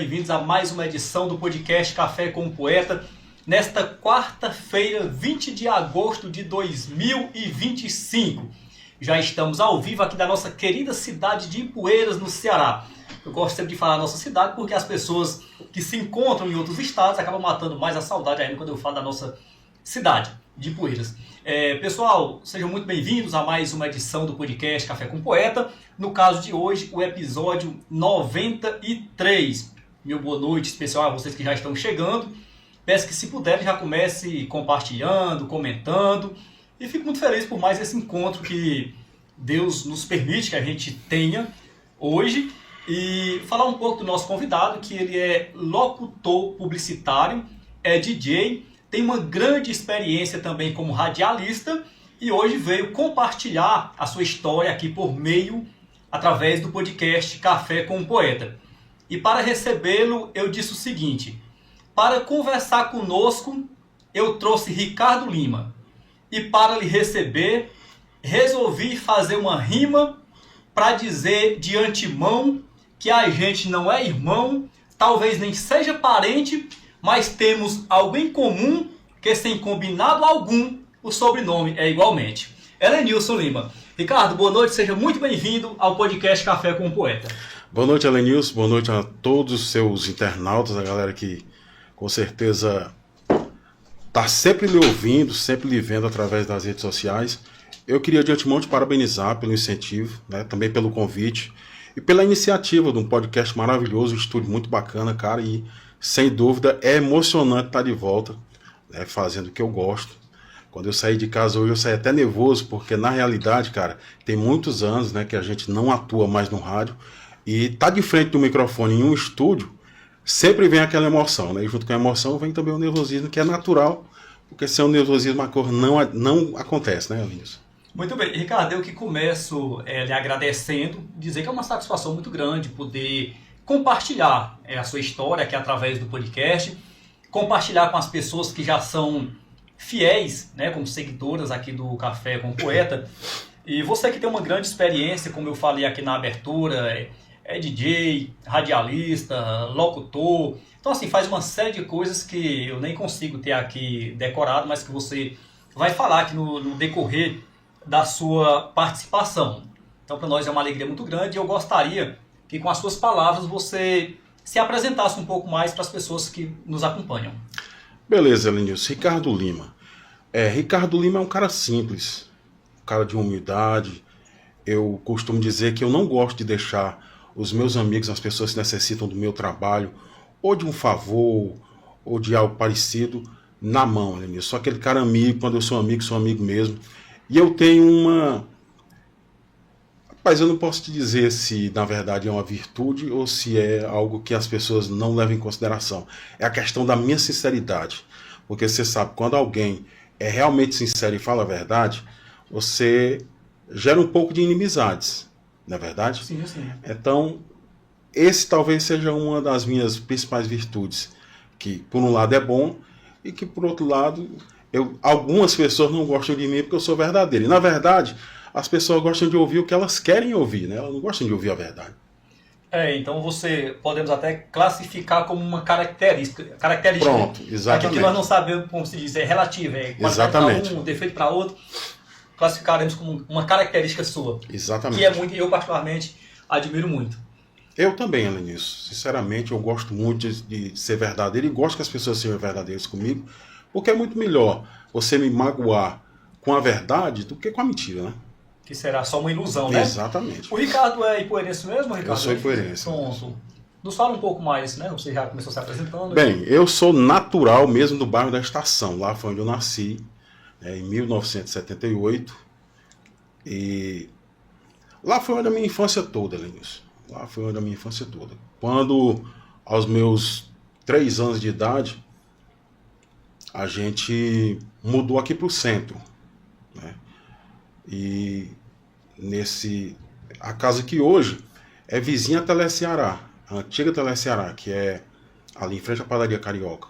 bem-vindos a mais uma edição do podcast Café com o Poeta. Nesta quarta-feira, 20 de agosto de 2025. Já estamos ao vivo aqui da nossa querida cidade de Ipueiras, no Ceará. Eu gosto sempre de falar nossa cidade porque as pessoas que se encontram em outros estados acabam matando mais a saudade ainda quando eu falo da nossa cidade de Ipueiras. Pessoal, sejam muito bem-vindos a mais uma edição do podcast Café com o Poeta. No caso de hoje, o episódio 93. Meu boa noite especial a vocês que já estão chegando. Peço que, se puderem, já comece compartilhando, comentando. E fico muito feliz por mais esse encontro que Deus nos permite que a gente tenha hoje. E falar um pouco do nosso convidado, que ele é locutor publicitário, é DJ, tem uma grande experiência também como radialista e hoje veio compartilhar a sua história aqui através do podcast Café com o Poeta. E para recebê-lo, eu disse o seguinte: para conversar conosco, eu trouxe Ricardo Lima. E para lhe receber, resolvi fazer uma rima para dizer de antemão que a gente não é irmão, talvez nem seja parente, mas temos algo em comum que, sem combinado algum, o sobrenome é igualmente. Helenilson Lima. Ricardo, boa noite, seja muito bem-vindo ao podcast Café com o Poeta. Boa noite, Helenilson, boa noite a todos os seus internautas, a galera que com certeza está sempre lhe ouvindo, sempre lhe vendo através das redes sociais. Eu queria de antemão te parabenizar pelo incentivo, né, também pelo convite e pela iniciativa de um podcast maravilhoso, um estúdio muito bacana, cara, e sem dúvida é emocionante estar de volta, né, fazendo o que eu gosto. Quando eu saí de casa hoje eu saí até nervoso, porque na realidade, cara, tem muitos anos, né, que a gente não atua mais no rádio e tá de frente do microfone em um estúdio, sempre vem aquela emoção, né? E junto com a emoção vem também o nervosismo, que é natural, porque sem o nervosismo a cor não acontece, né, Linus? Muito bem, Ricardo, eu que começo lhe agradecendo, dizer que é uma satisfação muito grande poder compartilhar a sua história aqui através do podcast, compartilhar com as pessoas que já são fiéis, né, como seguidoras aqui do Café com o Poeta. E você que tem uma grande experiência, como eu falei aqui na abertura, é DJ, radialista, locutor. Então, assim, faz uma série de coisas que eu nem consigo ter aqui decorado, mas que você vai falar aqui no decorrer da sua participação. Então, para nós é uma alegria muito grande e eu gostaria que, com as suas palavras, você se apresentasse um pouco mais para as pessoas que nos acompanham. Beleza, Lenilson. Ricardo Lima. Ricardo Lima é um cara simples, um cara de humildade. Eu costumo dizer que eu não gosto de deixar os meus amigos, as pessoas que necessitam do meu trabalho, ou de um favor, ou de algo parecido, na mão, Lenilson. Sou aquele cara amigo, quando eu sou amigo mesmo. E eu tenho uma... Rapaz, eu não posso te dizer se na verdade é uma virtude ou se é algo que as pessoas não levam em consideração. É a questão da minha sinceridade. Porque você sabe, quando alguém é realmente sincero e fala a verdade, você gera um pouco de inimizades. Não é verdade? Sim, sim. Então, esse talvez seja uma das minhas principais virtudes. Que por um lado é bom e que por outro lado... algumas pessoas não gostam de mim porque eu sou verdadeiro. E na verdade, as pessoas gostam de ouvir o que elas querem ouvir, né? Elas não gostam de ouvir a verdade. Então podemos até classificar como uma característica. Pronto, exatamente. Aquilo que nós não sabemos como se diz, é relativo, é qualidade para um, defeito para outro. Classificaremos como uma característica sua. Exatamente. Que é muito, eu particularmente admiro muito. Eu também, Alanis. Sinceramente, eu gosto muito de ser verdadeiro e gosto que as pessoas sejam verdadeiras comigo. Porque é muito melhor você me magoar com a verdade do que com a mentira, né? Que será só uma ilusão, né? Exatamente. O Ricardo é ipueirense mesmo, Ricardo? Eu sou ipueirense. Pronto. Nos fala um pouco mais, né? Você já começou se apresentando. Bem, eu sou natural mesmo do bairro da Estação. Lá foi onde eu nasci, em 1978. E lá foi onde a minha infância toda, Lenilson. Lá foi onde a minha infância toda. Quando, aos meus 3 anos de idade, a gente mudou aqui para o centro, né? E a casa que hoje é vizinha a Teleceará, a antiga Teleceará, que é ali em frente à padaria Carioca.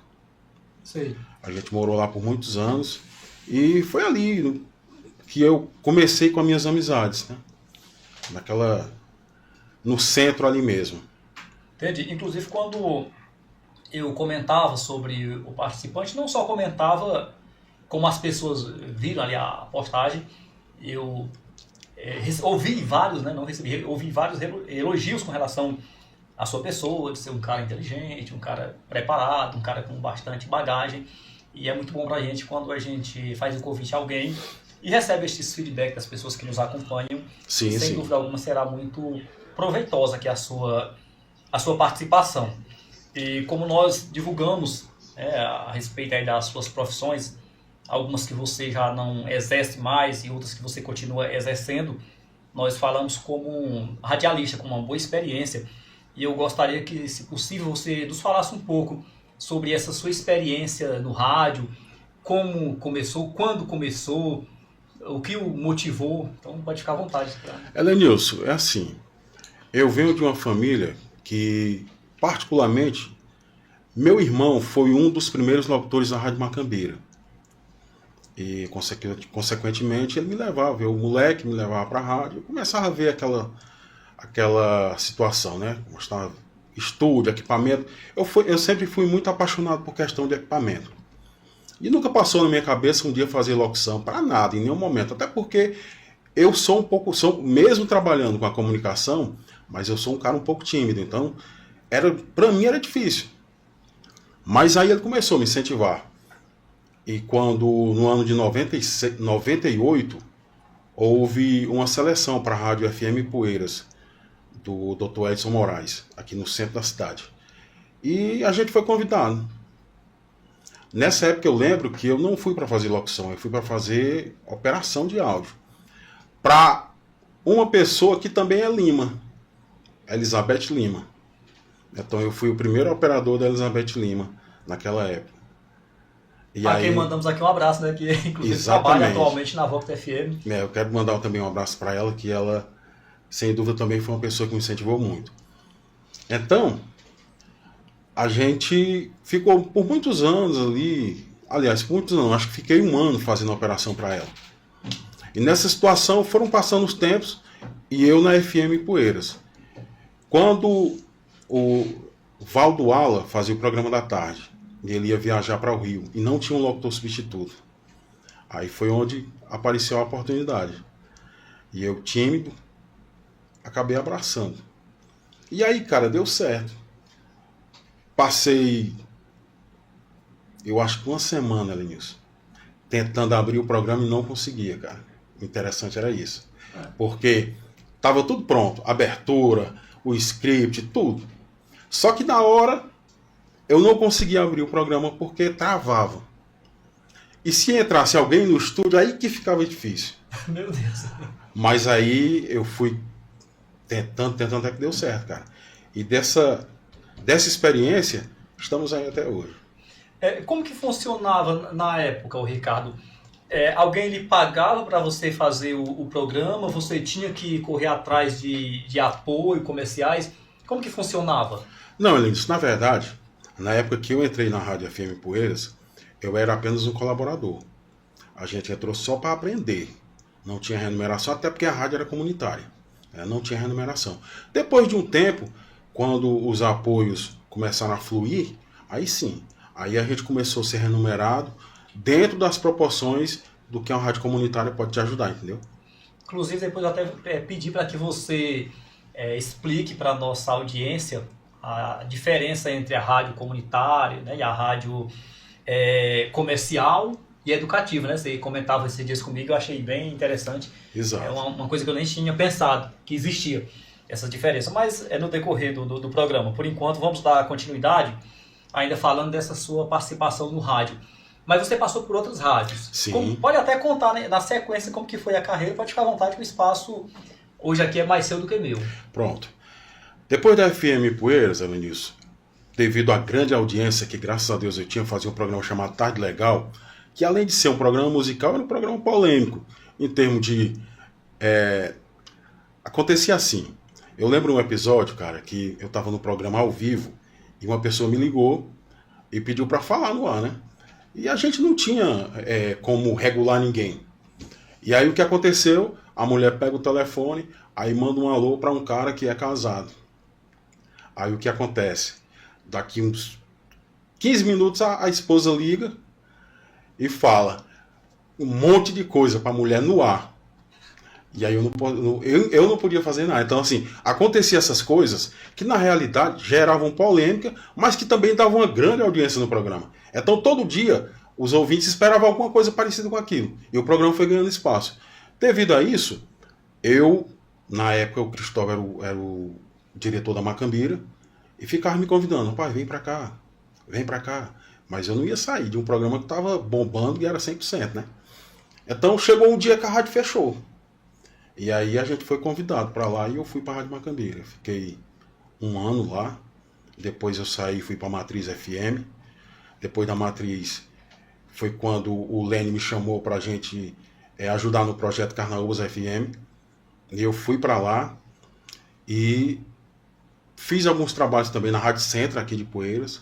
Sei. A gente morou lá por muitos anos e foi ali que eu comecei com as minhas amizades, né? No centro ali mesmo. Entendi. Inclusive, quando eu comentava sobre o participante, não só comentava, como as pessoas viram ali a postagem, eu ouvi vários, né, não recebi, ouvi vários elogios com relação à sua pessoa, de ser um cara inteligente, um cara preparado, um cara com bastante bagagem. E é muito bom pra gente quando a gente faz um convite a alguém e recebe esses feedback das pessoas que nos acompanham. Sim, e, sem sim. dúvida alguma será muito proveitosa aqui a sua participação. E como nós divulgamos a respeito aí das suas profissões, algumas que você já não exerce mais e outras que você continua exercendo, nós falamos como um radialista, com uma boa experiência. E eu gostaria que, se possível, você nos falasse um pouco sobre essa sua experiência no rádio, como começou, quando começou, o que o motivou. Então pode ficar à vontade. Helenilson, é assim, eu venho de uma família que, particularmente, meu irmão foi um dos primeiros locutores da Rádio Macambeira. E, consequentemente, ele me levava, o moleque me levava para a rádio, eu começava a ver aquela situação, né? Mostrava estúdio, equipamento. Eu sempre fui muito apaixonado por questão de equipamento. E nunca passou na minha cabeça um dia fazer locução, para nada, em nenhum momento. Até porque eu sou mesmo trabalhando com a comunicação, mas eu sou um cara um pouco tímido. Então, para mim era difícil. Mas aí ele começou a me incentivar. E quando, no ano de 98, houve uma seleção para a Rádio FM Poeiras, do Dr. Edson Moraes, aqui no centro da cidade. E a gente foi convidado. Nessa época eu lembro que eu não fui para fazer locução, eu fui para fazer operação de áudio. Para uma pessoa que também é Lima, Elizabeth Lima. Então eu fui o primeiro operador da Elizabeth Lima naquela época. E a quem mandamos aqui um abraço, né? Que inclusive trabalha atualmente na Vox FM. Eu quero mandar também um abraço para ela, que ela, sem dúvida, também foi uma pessoa que me incentivou muito. Então, a gente ficou por muitos anos ali, aliás, por muitos anos, acho que fiquei 1 ano fazendo a operação para ela. E nessa situação foram passando os tempos e eu na FM Poeiras. Quando o Valdo Ala fazia o programa da tarde, e ele ia viajar para o Rio, e não tinha um locutor substituto. Aí foi onde apareceu a oportunidade. E eu, tímido, acabei abraçando. E aí, cara, deu certo. Passei, eu acho que 1 semana, Lenilson, tentando abrir o programa e não conseguia, cara. O interessante era isso. Porque estava tudo pronto, abertura, o script, tudo. Só que na hora eu não conseguia abrir o programa porque travava. E se entrasse alguém no estúdio, aí que ficava difícil. Meu Deus. Mas aí eu fui tentando até que deu certo, cara. E dessa experiência, estamos aí até hoje. Como que funcionava na época, o Ricardo? Alguém lhe pagava para você fazer o programa? Você tinha que correr atrás de apoio, comerciais? Como que funcionava? Não, Elinis, na verdade, na época que eu entrei na Rádio FM Poeiras, eu era apenas um colaborador. A gente entrou só para aprender. Não tinha remuneração, até porque a rádio era comunitária. Não tinha remuneração. Depois de um tempo, quando os apoios começaram a fluir, aí sim. Aí a gente começou a ser remunerado dentro das proporções do que uma rádio comunitária pode te ajudar, entendeu? Inclusive, depois eu até pedi para que você explique para a nossa audiência a diferença entre a rádio comunitária, né, e a rádio comercial e educativa, né? Você comentava esses dias comigo, eu achei bem interessante. Exato. É uma coisa que eu nem tinha pensado que existia essa diferença, mas é no decorrer do programa. Por enquanto, vamos dar continuidade, ainda falando dessa sua participação no rádio. Mas você passou por outras rádios. Sim. Pode até contar, né, na sequência como que foi a carreira, pode ficar à vontade que o espaço hoje aqui é mais seu do que meu. Pronto. Depois da FM Poeiras, Elenilson, devido à grande audiência que, graças a Deus, eu tinha, fazia um programa chamado Tarde Legal, que além de ser um programa musical, era um programa polêmico, em termos de... Acontecia assim. Eu lembro um episódio, cara, que eu estava no programa ao vivo, e uma pessoa me ligou e pediu para falar no ar, né? E a gente não tinha como regular ninguém. E aí o que aconteceu? A mulher pega o telefone, aí manda um alô para um cara que é casado. Aí o que acontece? Daqui uns 15 minutos a esposa liga e fala um monte de coisa para a mulher no ar. E aí eu não podia fazer nada. Então, assim, acontecia essas coisas que na realidade geravam polêmica, mas que também davam uma grande audiência no programa. Então, todo dia, os ouvintes esperavam alguma coisa parecida com aquilo. E o programa foi ganhando espaço. Devido a isso, na época, o Cristóvão era o diretor da Macambira, e ficava me convidando, pai, vem pra cá, vem pra cá. Mas eu não ia sair de um programa que estava bombando e era 100%, né? Então, chegou um dia que a rádio fechou. E aí a gente foi convidado para lá e eu fui para a Rádio Macambira. Fiquei um ano lá. Depois eu saí e fui para a Matriz FM. Depois da Matriz foi quando o Lene me chamou para a gente ajudar no projeto Carnaúbas FM. E eu fui para lá e fiz alguns trabalhos também na Rádio Centro aqui de Poeiras.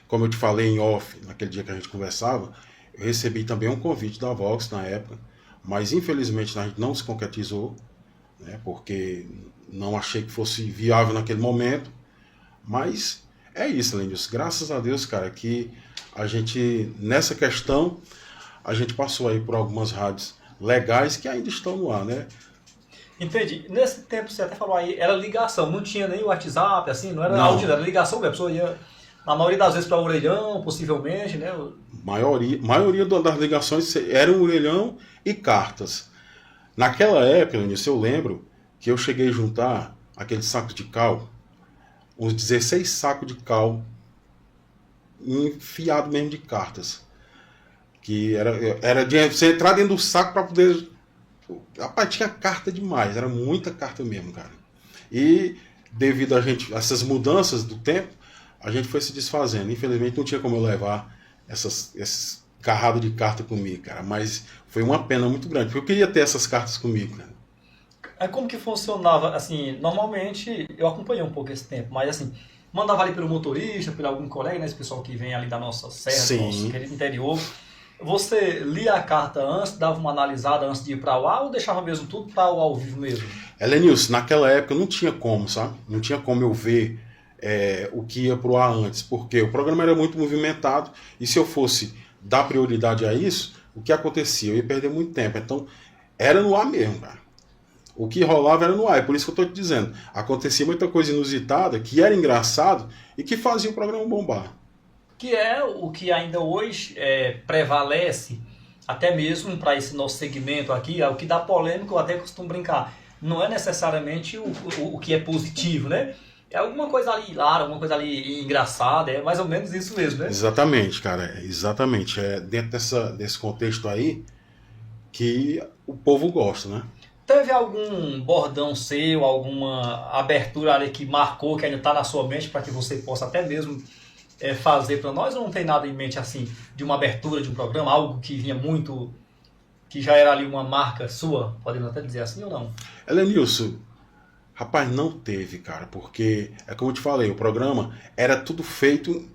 Como eu te falei em off, naquele dia que a gente conversava, eu recebi também um convite da Vox na época. Mas infelizmente a gente não se concretizou, né, porque não achei que fosse viável naquele momento. Mas é isso, Lenilson. Graças a Deus, cara, que a gente, nessa questão, a gente passou aí por algumas rádios legais que ainda estão no ar, né? Entendi. Nesse tempo, você até falou aí, era ligação, não tinha nem o WhatsApp, assim, não era Não. áudio, era ligação, a pessoa ia, na maioria das vezes, para o orelhão, possivelmente, né? Maioria das ligações eram orelhão e cartas. Naquela época, Lenilson, eu lembro que eu cheguei a juntar aquele saco de cal, uns 16 sacos de cal, enfiado mesmo de cartas. Que era de você entrar dentro do saco para poder... Rapaz, tinha carta demais, era muita carta mesmo, cara. E devido a essas mudanças do tempo, a gente foi se desfazendo. Infelizmente não tinha como eu levar esses carrados de carta comigo, cara. Mas foi uma pena muito grande, porque eu queria ter essas cartas comigo, cara. Aí como que funcionava? Assim, normalmente, eu acompanhei um pouco esse tempo, mas assim, mandava ali pelo motorista, por algum colega, né? Esse pessoal que vem ali da nossa serra, do nosso querido interior. Você lia a carta antes, dava uma analisada antes de ir para lá ou deixava mesmo tudo para o ao vivo mesmo? Lenilson, naquela época não tinha como, sabe? Não tinha como eu ver o que ia pro ar antes, porque o programa era muito movimentado e se eu fosse dar prioridade a isso, o que acontecia? Eu ia perder muito tempo. Então, era no ar mesmo, cara. O que rolava era no ar, é por isso que eu estou te dizendo. Acontecia muita coisa inusitada, que era engraçado e que fazia o programa bombar. Que é o que ainda hoje prevalece, até mesmo para esse nosso segmento aqui, o que dá polêmica, eu até costumo brincar. Não é necessariamente o que é positivo, né? É alguma coisa ali hilária, alguma coisa ali engraçada, é mais ou menos isso mesmo, né? Exatamente, cara, exatamente. É dentro desse contexto aí que o povo gosta, né? Teve algum bordão seu, alguma abertura ali que marcou, que ainda está na sua mente, para que você possa até mesmo fazer para nós, ou não tem nada em mente assim, de uma abertura de um programa, algo que vinha muito, que já era ali uma marca sua, podemos até dizer assim ou não? Lenilson, rapaz, não teve, cara, porque, é como eu te falei, o programa era tudo feito,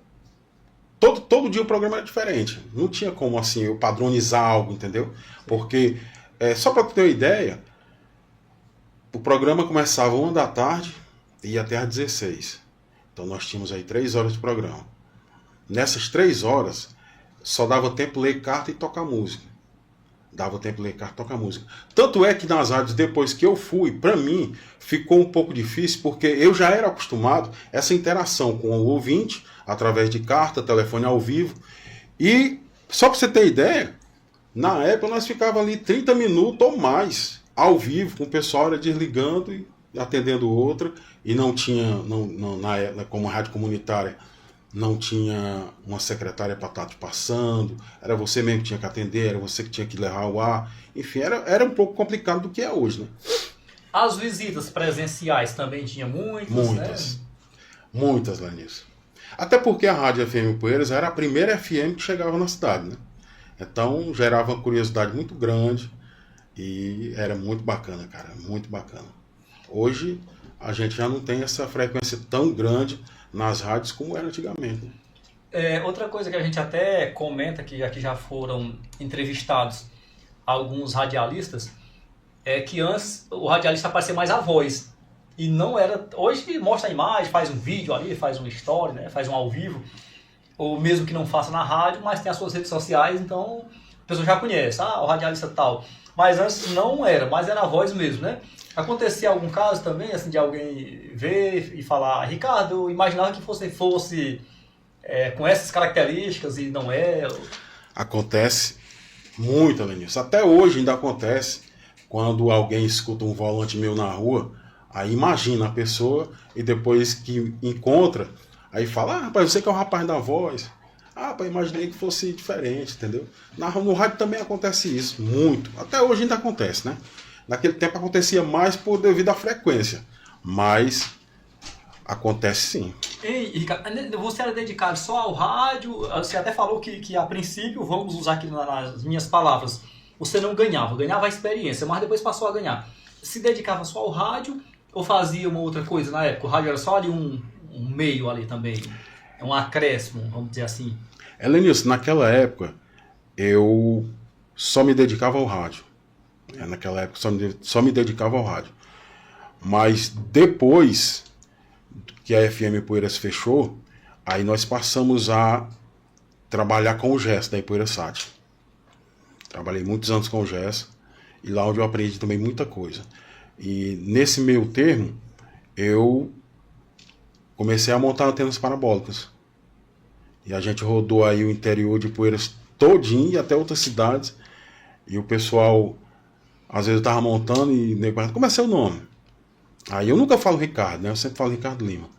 todo dia o programa era diferente, não tinha como assim eu padronizar algo, entendeu? Porque, só para ter uma ideia, o programa começava 1 da tarde e ia até às 16. Então nós tínhamos aí 3 horas de programa. Nessas 3 horas, só dava tempo ler carta e tocar música. Dava tempo ler carta e tocar música. Tanto é que nas rádios, depois que eu fui, para mim, ficou um pouco difícil, porque eu já era acostumado a essa interação com o ouvinte, através de carta, telefone ao vivo. E, só para você ter ideia, na época nós ficávamos ali 30 minutos ou mais, ao vivo, com o pessoal desligando e atendendo outra, e não tinha, como rádio comunitária, não tinha uma secretária para estar te passando, era você mesmo que tinha que atender, era você que tinha que levar o ar, enfim, era um pouco complicado do que é hoje, né? As visitas presenciais também tinha muitas, Muitas, né? Muitas, Lenilson. Até porque a Rádio FM Poeiras era a primeira FM que chegava na cidade, né? Então gerava uma curiosidade muito grande e era muito bacana, cara, muito bacana. Hoje a gente já não tem essa frequência tão grande nas rádios como era antigamente. Outra coisa que a gente até comenta, que aqui já foram entrevistados alguns radialistas, é que antes o radialista aparecia mais a voz. E não era... Hoje mostra a imagem, faz um vídeo ali, faz uma story, né? Faz um ao vivo. Ou mesmo que não faça na rádio, mas tem as suas redes sociais, então a pessoa já conhece. Ah, o radialista tal. Mas antes não era, mas era a voz mesmo, né? Acontecia algum caso também, assim, de alguém ver e falar: Ricardo, eu imaginava que você fosse com essas características e não é. Acontece muito, Lenilson. Até hoje ainda acontece quando alguém escuta um volante meu na rua, aí imagina a pessoa e depois que encontra, aí fala: ah, rapaz, você que é o rapaz da voz. Ah, rapaz, imaginei que fosse diferente, entendeu? No rádio também acontece isso, muito. Até hoje ainda acontece, né? Naquele tempo acontecia mais por devido à frequência, mas acontece sim. Ei, Ricardo, você era dedicado só ao rádio? Você até falou que a princípio, vamos usar aqui nas minhas palavras, você não ganhava, ganhava a experiência, mas depois passou a ganhar. Se dedicava só ao rádio ou fazia uma outra coisa na época? O rádio era só ali um meio ali também, um acréscimo, vamos dizer assim. Lenilson, naquela época eu só me dedicava ao rádio. Naquela época só me dedicava ao rádio. Mas depois que a FM Poeiras fechou, aí nós passamos a trabalhar com o GES da Ipoeirasat. Trabalhei muitos anos com o GES e lá onde eu aprendi também muita coisa. E nesse meio termo, eu comecei a montar antenas parabólicas. E a gente rodou aí o interior de Poeiras todinho e até outras cidades. E o pessoal, às vezes eu tava montando e nego pergunta: como é seu nome? Aí eu nunca falo Ricardo, né? Eu sempre falo Ricardo Lima.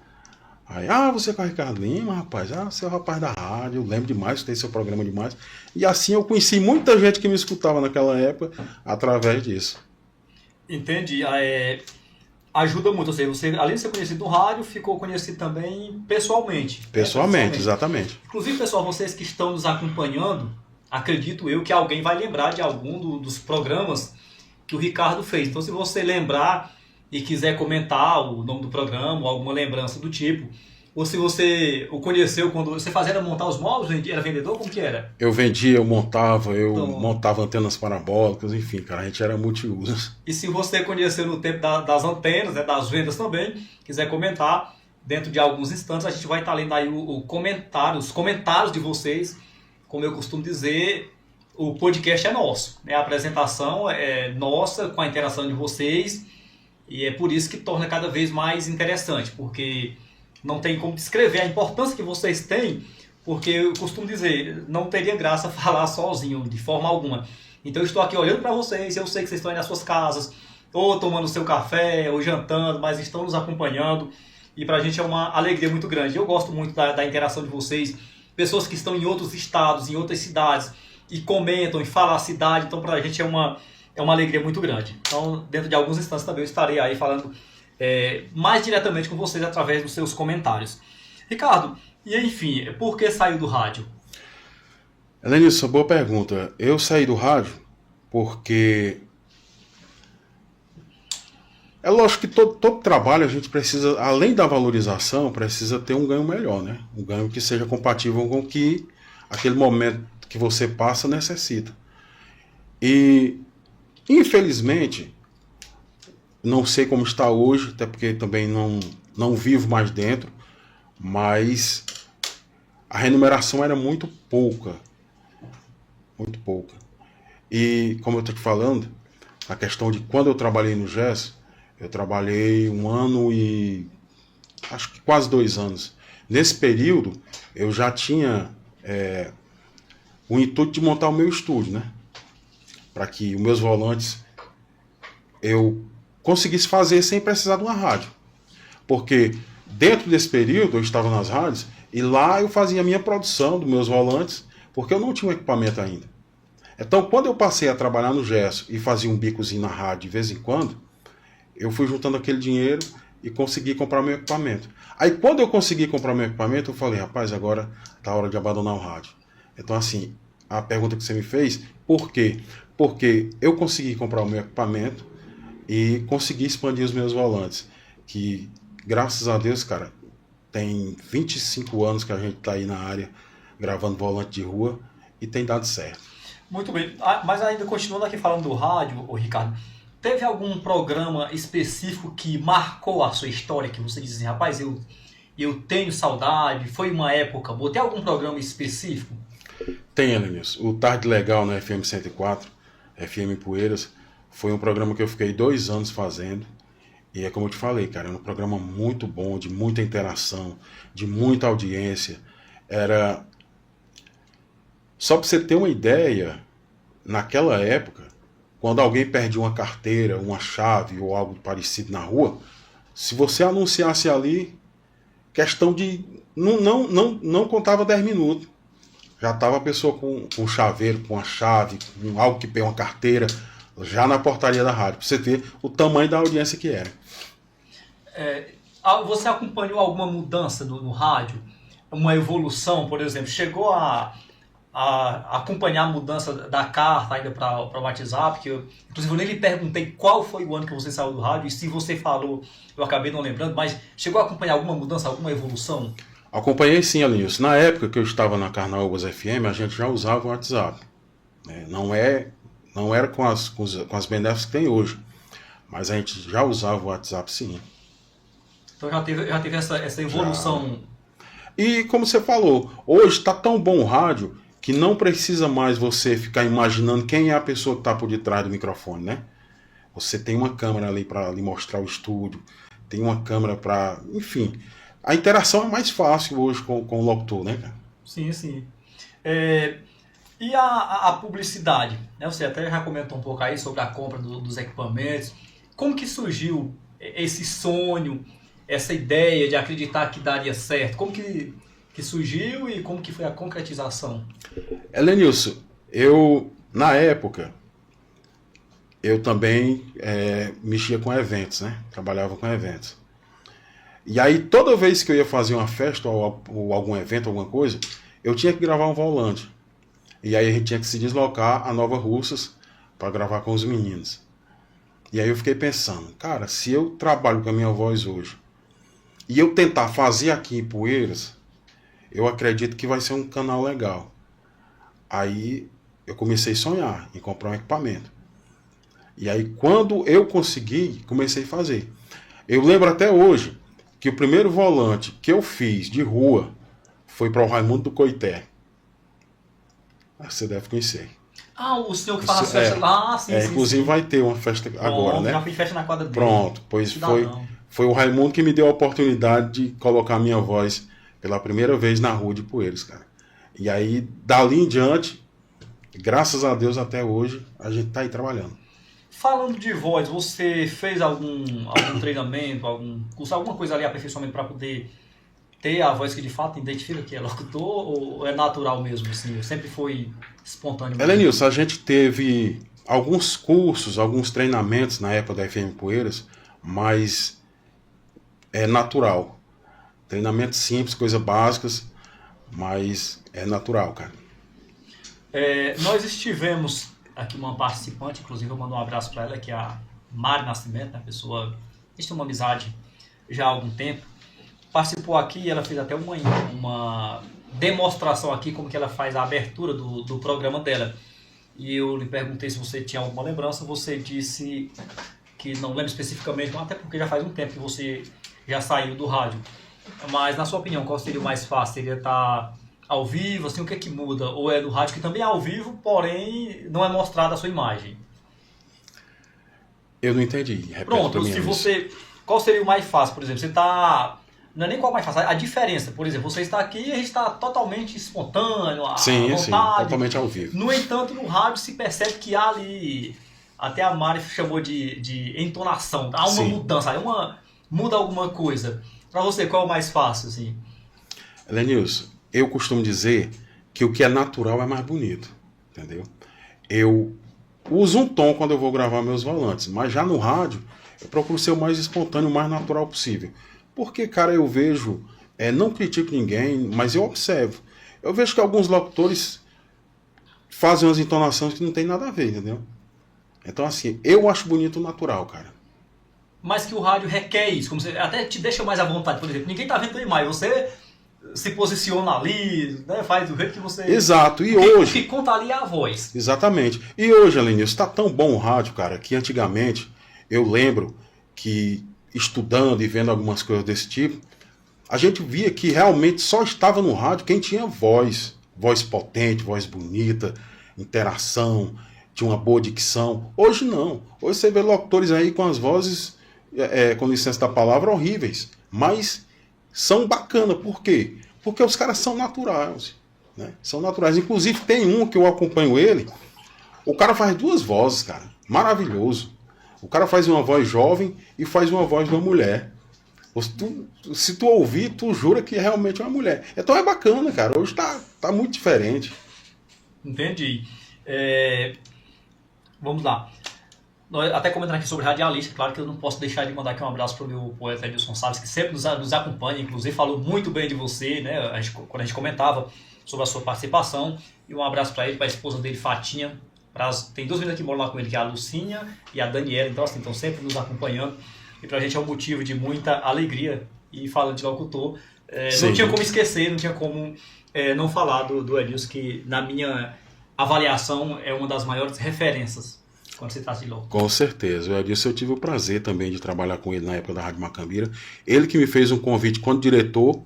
Aí: ah, você é o Ricardo Lima, rapaz? Ah, você é o rapaz da rádio, eu lembro demais, tem seu programa demais. E assim eu conheci muita gente que me escutava naquela época através disso. Entendi. Ajuda muito, ou seja, você, além de ser conhecido no rádio, ficou conhecido também pessoalmente. Pessoalmente, exatamente. Inclusive, pessoal, vocês que estão nos acompanhando, acredito eu que alguém vai lembrar de algum dos programas que o Ricardo fez. Então, se você lembrar e quiser comentar o nome do programa ou alguma lembrança do tipo, ou se você o conheceu quando você fazia montar os móveis, era vendedor, como que era? Eu vendia, eu montava antenas parabólicas, enfim, cara, a gente era multiusos. E se você conheceu no tempo das antenas, né, das vendas também, quiser comentar, dentro de alguns instantes a gente vai estar lendo aí os comentários de vocês. Como eu costumo dizer, o podcast é nosso, né? A apresentação é nossa, com a interação de vocês, e é por isso que torna cada vez mais interessante, porque não tem como descrever a importância que vocês têm, porque eu costumo dizer, não teria graça falar sozinho, de forma alguma. Então eu estou aqui olhando para vocês, eu sei que vocês estão aí nas suas casas, ou tomando seu café, ou jantando, mas estão nos acompanhando, e para a gente é uma alegria muito grande. Eu gosto muito da interação de vocês, pessoas que estão em outros estados, em outras cidades, e comentam, e falam a cidade, então para a gente é uma alegria muito grande. Então, dentro de alguns instantes também eu estarei aí falando mais diretamente com vocês através dos seus comentários. Ricardo, e enfim, por que saiu do rádio? Lenilson, boa pergunta. Eu saí do rádio porque é lógico que todo trabalho a gente precisa, além da valorização, precisa ter um ganho melhor, né? Um ganho que seja compatível com o que aquele momento que você passa necessita. E, infelizmente, não sei como está hoje, até porque também não vivo mais dentro, mas a remuneração era muito pouca. Muito pouca. E, como eu estou te falando, a questão de quando eu trabalhei no GES, eu trabalhei 1 ano e acho que quase 2 anos. Nesse período, eu já tinha o intuito de montar o meu estúdio, né? Para que os meus volantes eu conseguisse fazer sem precisar de uma rádio. Porque dentro desse período eu estava nas rádios e lá eu fazia a minha produção dos meus volantes, porque eu não tinha um equipamento ainda. Então, quando eu passei a trabalhar no gesso e fazia um bicozinho na rádio de vez em quando, eu fui juntando aquele dinheiro e consegui comprar meu equipamento. Aí, quando eu consegui comprar meu equipamento, eu falei: rapaz, agora tá a hora de abandonar o rádio. Então, assim, a pergunta que você me fez, por quê? Porque eu consegui comprar o meu equipamento e consegui expandir os meus volantes, que, graças a Deus, cara, tem 25 anos que a gente tá aí na área gravando volante de rua e tem dado certo. Muito bem, mas ainda continuando aqui falando do rádio, Ricardo, teve algum programa específico que marcou a sua história, que você disse assim, rapaz, eu tenho saudade, foi uma época boa? Tem algum programa específico? Tem, Elenilson. O Tarde Legal na FM 104, FM Poeiras, foi um programa que eu fiquei 2 anos fazendo. E é como eu te falei, cara, era um programa muito bom, de muita interação, de muita audiência. Era... Só para você ter uma ideia, naquela época, quando alguém perdia uma carteira, uma chave ou algo parecido na rua, se você anunciasse ali, questão de... Não contava 10 minutos. Já estava a pessoa com um chaveiro, com a chave, com algo que pegou uma carteira, já na portaria da rádio, para você ter o tamanho da audiência que era. Você acompanhou alguma mudança no rádio? Uma evolução, por exemplo? Chegou a acompanhar a mudança da carta ainda para o WhatsApp? Inclusive, eu nem lhe perguntei qual foi o ano que você saiu do rádio, e se você falou, eu acabei não lembrando, mas chegou a acompanhar alguma mudança, alguma evolução? Acompanhei sim, Alinhos. Na época que eu estava na Carnaúbas FM, a gente já usava o WhatsApp. Não era com as benéficas que tem hoje, mas a gente já usava o WhatsApp sim. Então já teve essa evolução. Já. E como você falou, hoje está tão bom o rádio que não precisa mais você ficar imaginando quem é a pessoa que está por detrás do microfone, né? Você tem uma câmera ali para lhe mostrar o estúdio, tem uma câmera para... Enfim, a interação é mais fácil hoje com o locutor, né, cara? Sim, sim. E a publicidade? Né? Você até já comentou um pouco aí sobre a compra dos equipamentos. Como que surgiu esse sonho, essa ideia de acreditar que daria certo? Como que surgiu e como que foi a concretização? Elenilson, na época, eu também mexia com eventos, né? Trabalhava com eventos. E aí, toda vez que eu ia fazer uma festa ou algum evento, alguma coisa, eu tinha que gravar um volante. E aí a gente tinha que se deslocar a Nova Russas para gravar com os meninos. E aí eu fiquei pensando, cara, se eu trabalho com a minha voz hoje e eu tentar fazer aqui em Poeiras, eu acredito que vai ser um canal legal. Aí eu comecei a sonhar em comprar um equipamento. E aí quando eu consegui, comecei a fazer. Eu lembro até hoje que o primeiro volante que eu fiz de rua foi para o Raimundo do Coité. Você deve conhecer. O senhor que faz as festas lá, sim. Inclusive sim. Vai ter uma festa agora, né? Já fiz festa na quadra dele. Pronto, pois foi o Raimundo que me deu a oportunidade de colocar a minha voz pela primeira vez na rua de Poeiras, cara. E aí, dali em diante, graças a Deus até hoje, a gente tá aí trabalhando. Falando de voz, você fez algum treinamento, algum curso, alguma coisa ali, aperfeiçoamento para poder ter a voz que de fato identifica que é locutor, ou é natural mesmo, assim? Sempre foi espontâneo? Elenilson, a gente teve alguns cursos, alguns treinamentos na época da FM Poeiras, mas é natural. Treinamento simples, coisas básicas, mas é natural, cara. Nós estivemos aqui uma participante, inclusive eu mando um abraço para ela, que é a Mari Nascimento, né? Pessoa, a gente tem uma amizade já há algum tempo. Participou aqui e ela fez até uma demonstração aqui, como que ela faz a abertura do programa dela. E eu lhe perguntei se você tinha alguma lembrança, você disse que não lembra especificamente, até porque já faz um tempo que você já saiu do rádio. Mas na sua opinião, qual seria o mais fácil? Seria estar ao vivo, assim, o que é que muda? Ou é do rádio que também é ao vivo, porém não é mostrada a sua imagem? Eu não entendi. Repete. Pronto, qual seria o mais fácil, por exemplo? Você está... Não é nem qual mais fácil, a diferença, por exemplo, você está aqui e a gente está totalmente espontâneo, à vontade. Sim, totalmente ao vivo. No entanto, no rádio se percebe que há ali, até a Mari chamou de entonação, há uma mudança, muda alguma coisa. Para você, qual é o mais fácil, assim? Elenilson, eu costumo dizer que o que é natural é mais bonito, entendeu? Eu uso um tom quando eu vou gravar meus volantes, mas já no rádio eu procuro ser o mais espontâneo, o mais natural possível. Porque, cara, eu vejo, não critico ninguém, mas eu observo. Eu vejo que alguns locutores fazem umas entonações que não tem nada a ver, entendeu? Então, assim, eu acho bonito o natural, cara. Mas que o rádio requer isso, como você até te deixa mais à vontade, por exemplo. Ninguém tá vendo a imagem, você se posiciona ali, né, faz do jeito que você... Exato, e hoje... O que conta ali é a voz. Exatamente. E hoje, Alenilson, está tão bom o rádio, cara, que antigamente eu lembro que estudando e vendo algumas coisas desse tipo, a gente via que realmente só estava no rádio quem tinha voz potente, voz bonita, interação, tinha uma boa dicção. Hoje não. Hoje você vê locutores aí com as vozes, com licença da palavra, horríveis, mas são bacanas. Por quê? Porque os caras são naturais, né? São naturais. Inclusive tem um que eu acompanho ele, o cara faz duas vozes, cara. Maravilhoso. O cara faz uma voz jovem e faz uma voz de uma mulher. Se tu ouvir, tu jura que realmente é uma mulher. Então é bacana, cara. Hoje tá muito diferente. Entendi. Vamos lá. Até comentando aqui sobre radialista, claro que eu não posso deixar de mandar aqui um abraço para o meu poeta Edilson Salles, que sempre nos acompanha, inclusive falou muito bem de você, né? Quando a gente comentava sobre a sua participação. E um abraço para ele, para a esposa dele, Fatinha. Tem duas meninas que moram lá com ele, que é a Lucinha e a Daniela, então assim, estão sempre nos acompanhando. E pra gente é um motivo de muita alegria. E falando de locutor, não tinha como esquecer, não tinha como não falar do Edilson, que na minha avaliação é uma das maiores referências quando se trata de locutor. Com certeza. O Edilson, eu tive o prazer também de trabalhar com ele na época da Rádio Macambira. Ele que me fez um convite quando diretor,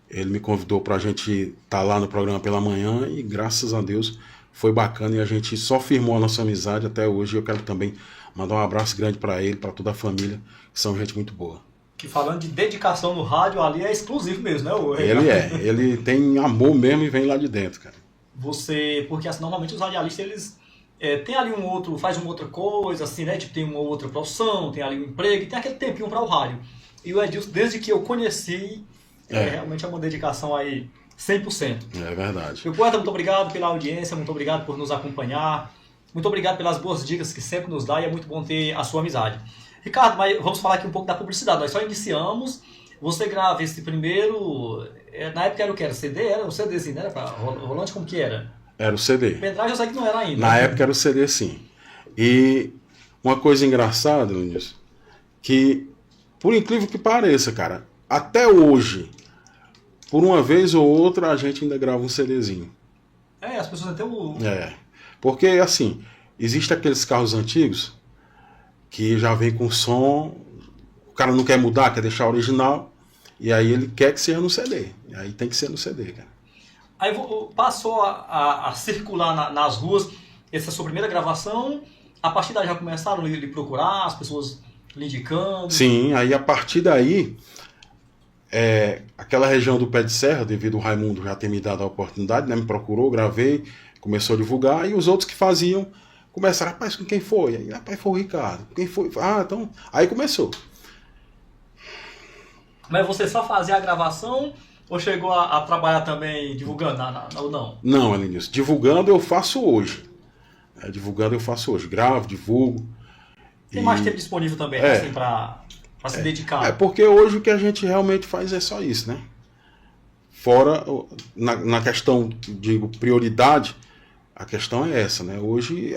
ele me convidou pra gente estar lá no programa pela manhã e graças a Deus foi bacana e a gente só firmou a nossa amizade até hoje. Eu quero também mandar um abraço grande para ele, para toda a família, que são gente muito boa. Que falando de dedicação no rádio, ali é exclusivo mesmo, né? Ele tem amor mesmo e vem lá de dentro, cara. Porque assim, normalmente os radialistas, eles tem ali faz uma outra coisa, assim, né? Tipo, tem uma outra profissão, tem ali um emprego, e tem aquele tempinho para o rádio. E o Edilson, desde que eu conheci, realmente é uma dedicação aí 100%. É verdade. Meu poeta, muito obrigado pela audiência, muito obrigado por nos acompanhar, muito obrigado pelas boas dicas que sempre nos dá e é muito bom ter a sua amizade. Ricardo, mas vamos falar aqui um pouco da publicidade. Nós só iniciamos, você grava esse primeiro, na época era o que? Era CD? Era um CDzinho, né? Era rolante, como que era? Era o CD. Pendrive eu sei que não era ainda. Na época era o CD, sim. E uma coisa engraçada, Nunes, que por incrível que pareça, cara, até hoje, por uma vez ou outra, a gente ainda grava um CDzinho. As pessoas até o... Porque, assim, existem aqueles carros antigos que já vem com som, o cara não quer mudar, quer deixar original, e aí ele quer que seja no CD. E aí tem que ser no CD, cara. Aí passou a circular nas ruas essa sua primeira gravação, a partir daí já começaram a lhe procurar, as pessoas lhe indicando? Sim, aí a partir daí... aquela região do Pé de Serra, devido ao Raimundo já ter me dado a oportunidade, né, me procurou, gravei, começou a divulgar, e os outros que faziam começaram, rapaz, com quem foi? Aí, rapaz, foi o Ricardo. Quem foi? Então... Aí começou. Mas você só fazia a gravação ou chegou a trabalhar também divulgando ou não? Não, Elenilson, divulgando eu faço hoje. Divulgando eu faço hoje, gravo, divulgo. Tem mais tempo disponível também, assim, para se dedicar. Porque hoje o que a gente realmente faz é só isso, né? Fora, na questão, digo, prioridade, a questão é essa, né? Hoje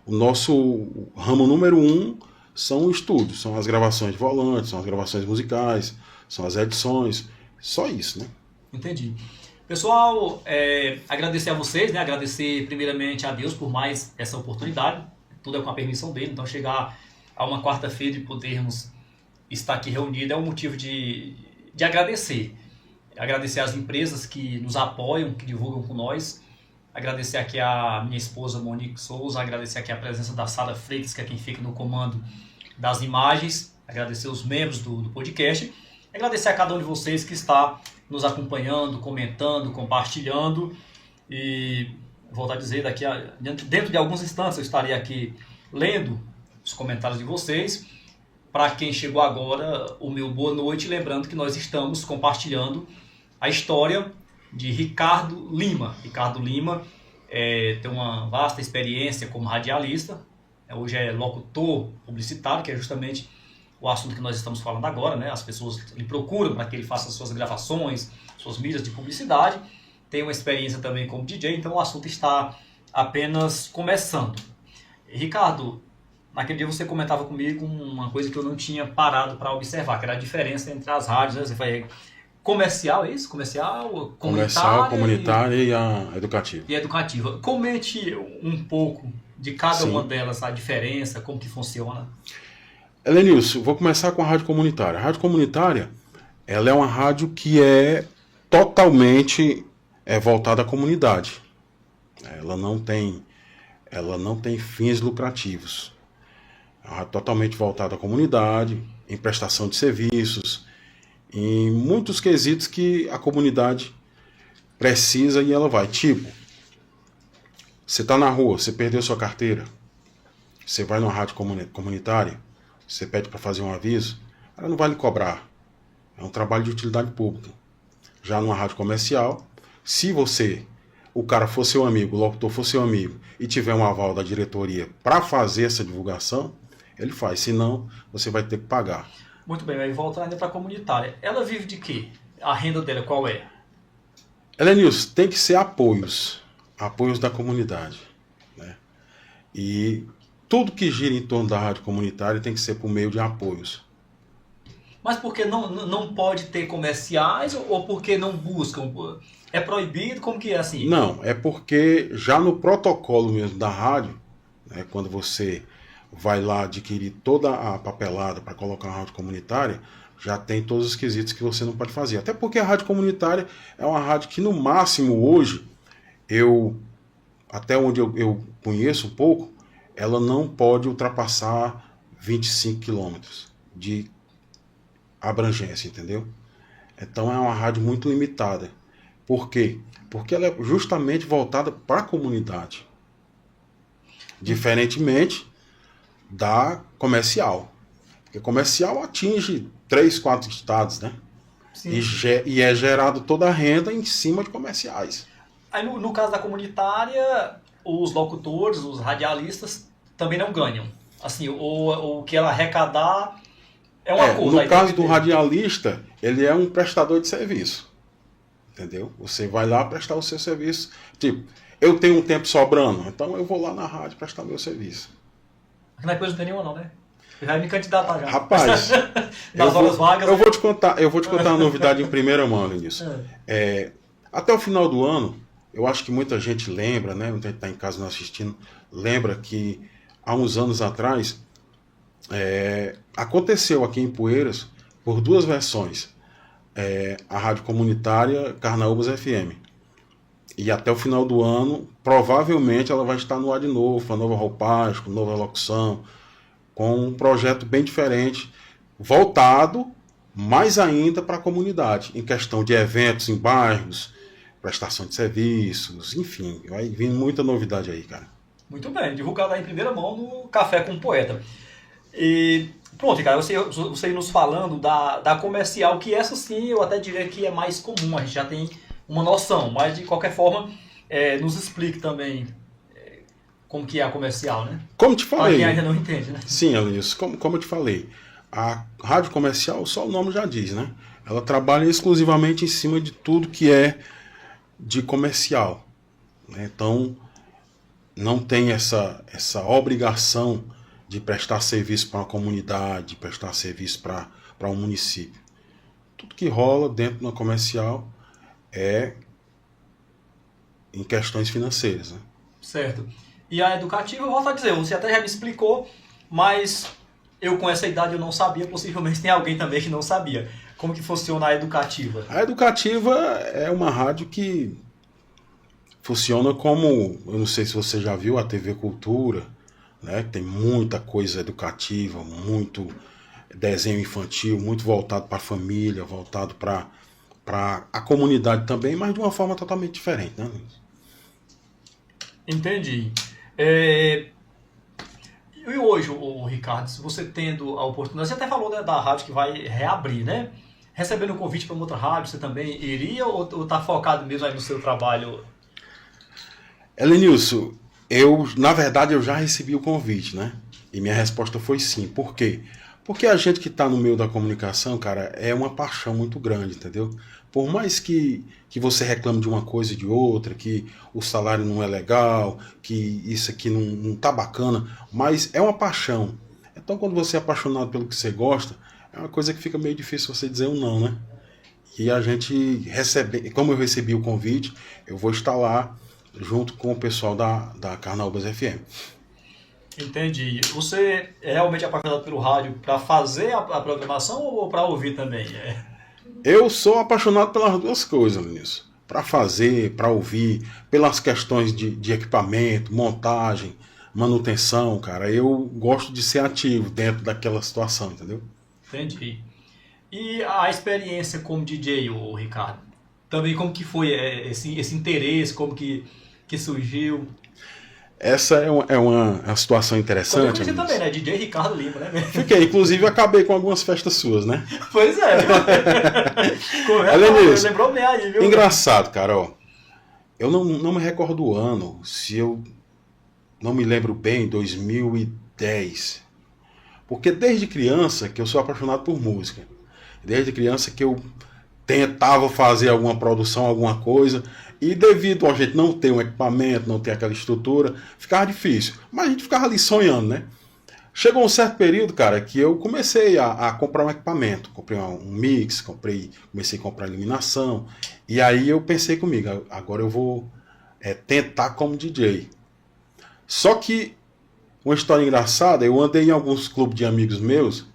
o nosso ramo número 1 são o estúdio, são as gravações de volante, são as gravações musicais, são as edições, só isso, né? Entendi. Pessoal, agradecer a vocês, né? Agradecer primeiramente a Deus por mais essa oportunidade, tudo é com a permissão dele, então chegar a uma quarta-feira e podermos estar aqui reunido é um motivo de agradecer. Agradecer às empresas que nos apoiam, que divulgam com nós. Agradecer aqui a minha esposa Monique Souza, agradecer aqui a presença da Sara Freitas, que é quem fica no comando das imagens, agradecer os membros do podcast, agradecer a cada um de vocês que está nos acompanhando, comentando, compartilhando e volto a dizer, dentro de alguns instantes eu estarei aqui lendo os comentários de vocês. Para quem chegou agora, o meu boa noite, lembrando que nós estamos compartilhando a história de Ricardo Lima. Ricardo Lima tem uma vasta experiência como radialista, hoje é locutor publicitário, que é justamente o assunto que nós estamos falando agora, né? As pessoas lhe procuram para que ele faça suas gravações, suas mídias de publicidade, tem uma experiência também como DJ, então o assunto está apenas começando. Ricardo, naquele dia você comentava comigo uma coisa que eu não tinha parado para observar, que era a diferença entre as rádios, né? Você vai comercial, é isso? Comercial, Comunitária e a educativa. E educativa. Comente um pouco de cada Sim. uma delas, a diferença, como que funciona. Helenilson, vou começar com a rádio comunitária. A rádio comunitária, ela é uma rádio que é totalmente voltada à comunidade. Ela não tem fins lucrativos. É uma rádio totalmente voltada à comunidade, em prestação de serviços, em muitos quesitos que a comunidade precisa e ela vai. Tipo, você está na rua, você perdeu sua carteira, você vai numa rádio comunitária, você pede para fazer um aviso, ela não vai lhe cobrar. É um trabalho de utilidade pública. Já numa rádio comercial, se o cara for seu amigo, o locutor for seu amigo, e tiver um aval da diretoria para fazer essa divulgação, ele faz. Senão, você vai ter que pagar. Muito bem, aí voltando ainda para a comunitária. Ela vive de quê? A renda dela qual é? Helenilson, tem que ser apoios da comunidade, né? E tudo que gira em torno da rádio comunitária tem que ser por meio de apoios. Mas porque não pode ter comerciais ou porque não buscam? É proibido? Como que é assim? Não, é porque já no protocolo mesmo da rádio, né, quando você vai lá adquirir toda a papelada para colocar uma rádio comunitária, já tem todos os quesitos que você não pode fazer. Até porque a rádio comunitária é uma rádio que no máximo hoje, até onde eu conheço um pouco, ela não pode ultrapassar 25 quilômetros de abrangência, entendeu? Então é uma rádio muito limitada. Por quê? Porque ela é justamente voltada para a comunidade. Diferentemente da comercial. Porque comercial atinge 3, 4 estados, né? Sim. E é gerado toda a renda em cima de comerciais. Aí no caso da comunitária, os locutores, os radialistas também não ganham. Assim, o que ela arrecadar é uma coisa. No caso do radialista, ele é um prestador de serviço. Entendeu? Você vai lá prestar o seu serviço. Tipo, eu tenho um tempo sobrando, então eu vou lá na rádio prestar meu serviço. Aqui na coisa não tem nenhuma não, né? Eu já ia me candidatar já. Rapaz, nas horas vagas. Eu vou te contar uma novidade em primeira mão nisso. Até o final do ano, eu acho que muita gente lembra, né? Muita gente está em casa não assistindo, lembra que há uns anos atrás aconteceu aqui em Poeiras, por 2 versões, a rádio comunitária Carnaúbas FM. E até o final do ano, provavelmente ela vai estar no ar de novo, com a nova roupagem, com nova locução, com um projeto bem diferente, voltado mais ainda para a comunidade, em questão de eventos em bairros, prestação de serviços, enfim, vai vir muita novidade aí, cara. Muito bem, divulgado aí em primeira mão no Café com o Poeta. E pronto, cara, você nos falando da comercial, que essa sim eu até diria que é mais comum, a gente já tem uma noção, mas de qualquer forma, nos explique também como que é a comercial, né? Como te falei. Para quem ainda não entende, né? Sim, Elias, como eu te falei, a rádio comercial, só o nome já diz, né? Ela trabalha exclusivamente em cima de tudo que é de comercial, né? Então, não tem essa obrigação de prestar serviço para uma comunidade, prestar serviço para um município. Tudo que rola dentro de uma comercial é em questões financeiras, né? Certo. E a educativa, eu volto a dizer, você até já me explicou, mas eu com essa idade eu não sabia, possivelmente tem alguém também que não sabia. Como que funciona a educativa? A educativa é uma rádio que funciona como, eu não sei se você já viu a TV Cultura, né? Tem muita coisa educativa, muito desenho infantil, muito voltado para a família, voltado para a comunidade também, mas de uma forma totalmente diferente, né? Entendi. E hoje, Ricardo, se você tendo a oportunidade, você até falou, né, da rádio que vai reabrir, né? Recebendo o convite para uma outra rádio, você também iria ou está focado mesmo aí no seu trabalho? Helenilson, na verdade, eu já recebi o convite, né? E minha resposta foi sim. Por quê? Porque a gente que está no meio da comunicação, cara, é uma paixão muito grande, entendeu? Por mais que você reclame de uma coisa e de outra, que o salário não é legal, que isso aqui não tá bacana, mas é uma paixão. Então, quando você é apaixonado pelo que você gosta, é uma coisa que fica meio difícil você dizer um não, né? E a gente recebe, como eu recebi o convite, eu vou estar lá junto com o pessoal da Carnaúbas FM. Entendi. Você é realmente apaixonado pelo rádio para fazer a programação ou para ouvir também? Eu sou apaixonado pelas duas coisas, Vinícius. Para fazer, para ouvir, pelas questões de equipamento, montagem, manutenção, cara. Eu gosto de ser ativo dentro daquela situação, entendeu? Entendi. E a experiência como DJ, o Ricardo? Também como que foi esse interesse, como que surgiu? Essa é uma situação interessante. Você também, né? DJ Ricardo Lima, né? Fiquei, inclusive acabei com algumas festas suas, né? Pois é. Lembrou bem aí, viu? Engraçado, cara, ó. Eu não me recordo do ano, se eu não me lembro bem, 2010. Porque desde criança que eu sou apaixonado por música. Desde criança que eu tentava fazer alguma produção, alguma coisa, e devido a gente não ter um equipamento, não ter aquela estrutura, ficava difícil. Mas a gente ficava ali sonhando, né? Chegou um certo período, cara, que eu comecei a comprar um equipamento. Comprei um mix, comecei a comprar iluminação. E aí eu pensei comigo, agora eu vou tentar como DJ. Só que, uma história engraçada, eu andei em alguns clubes de amigos meus,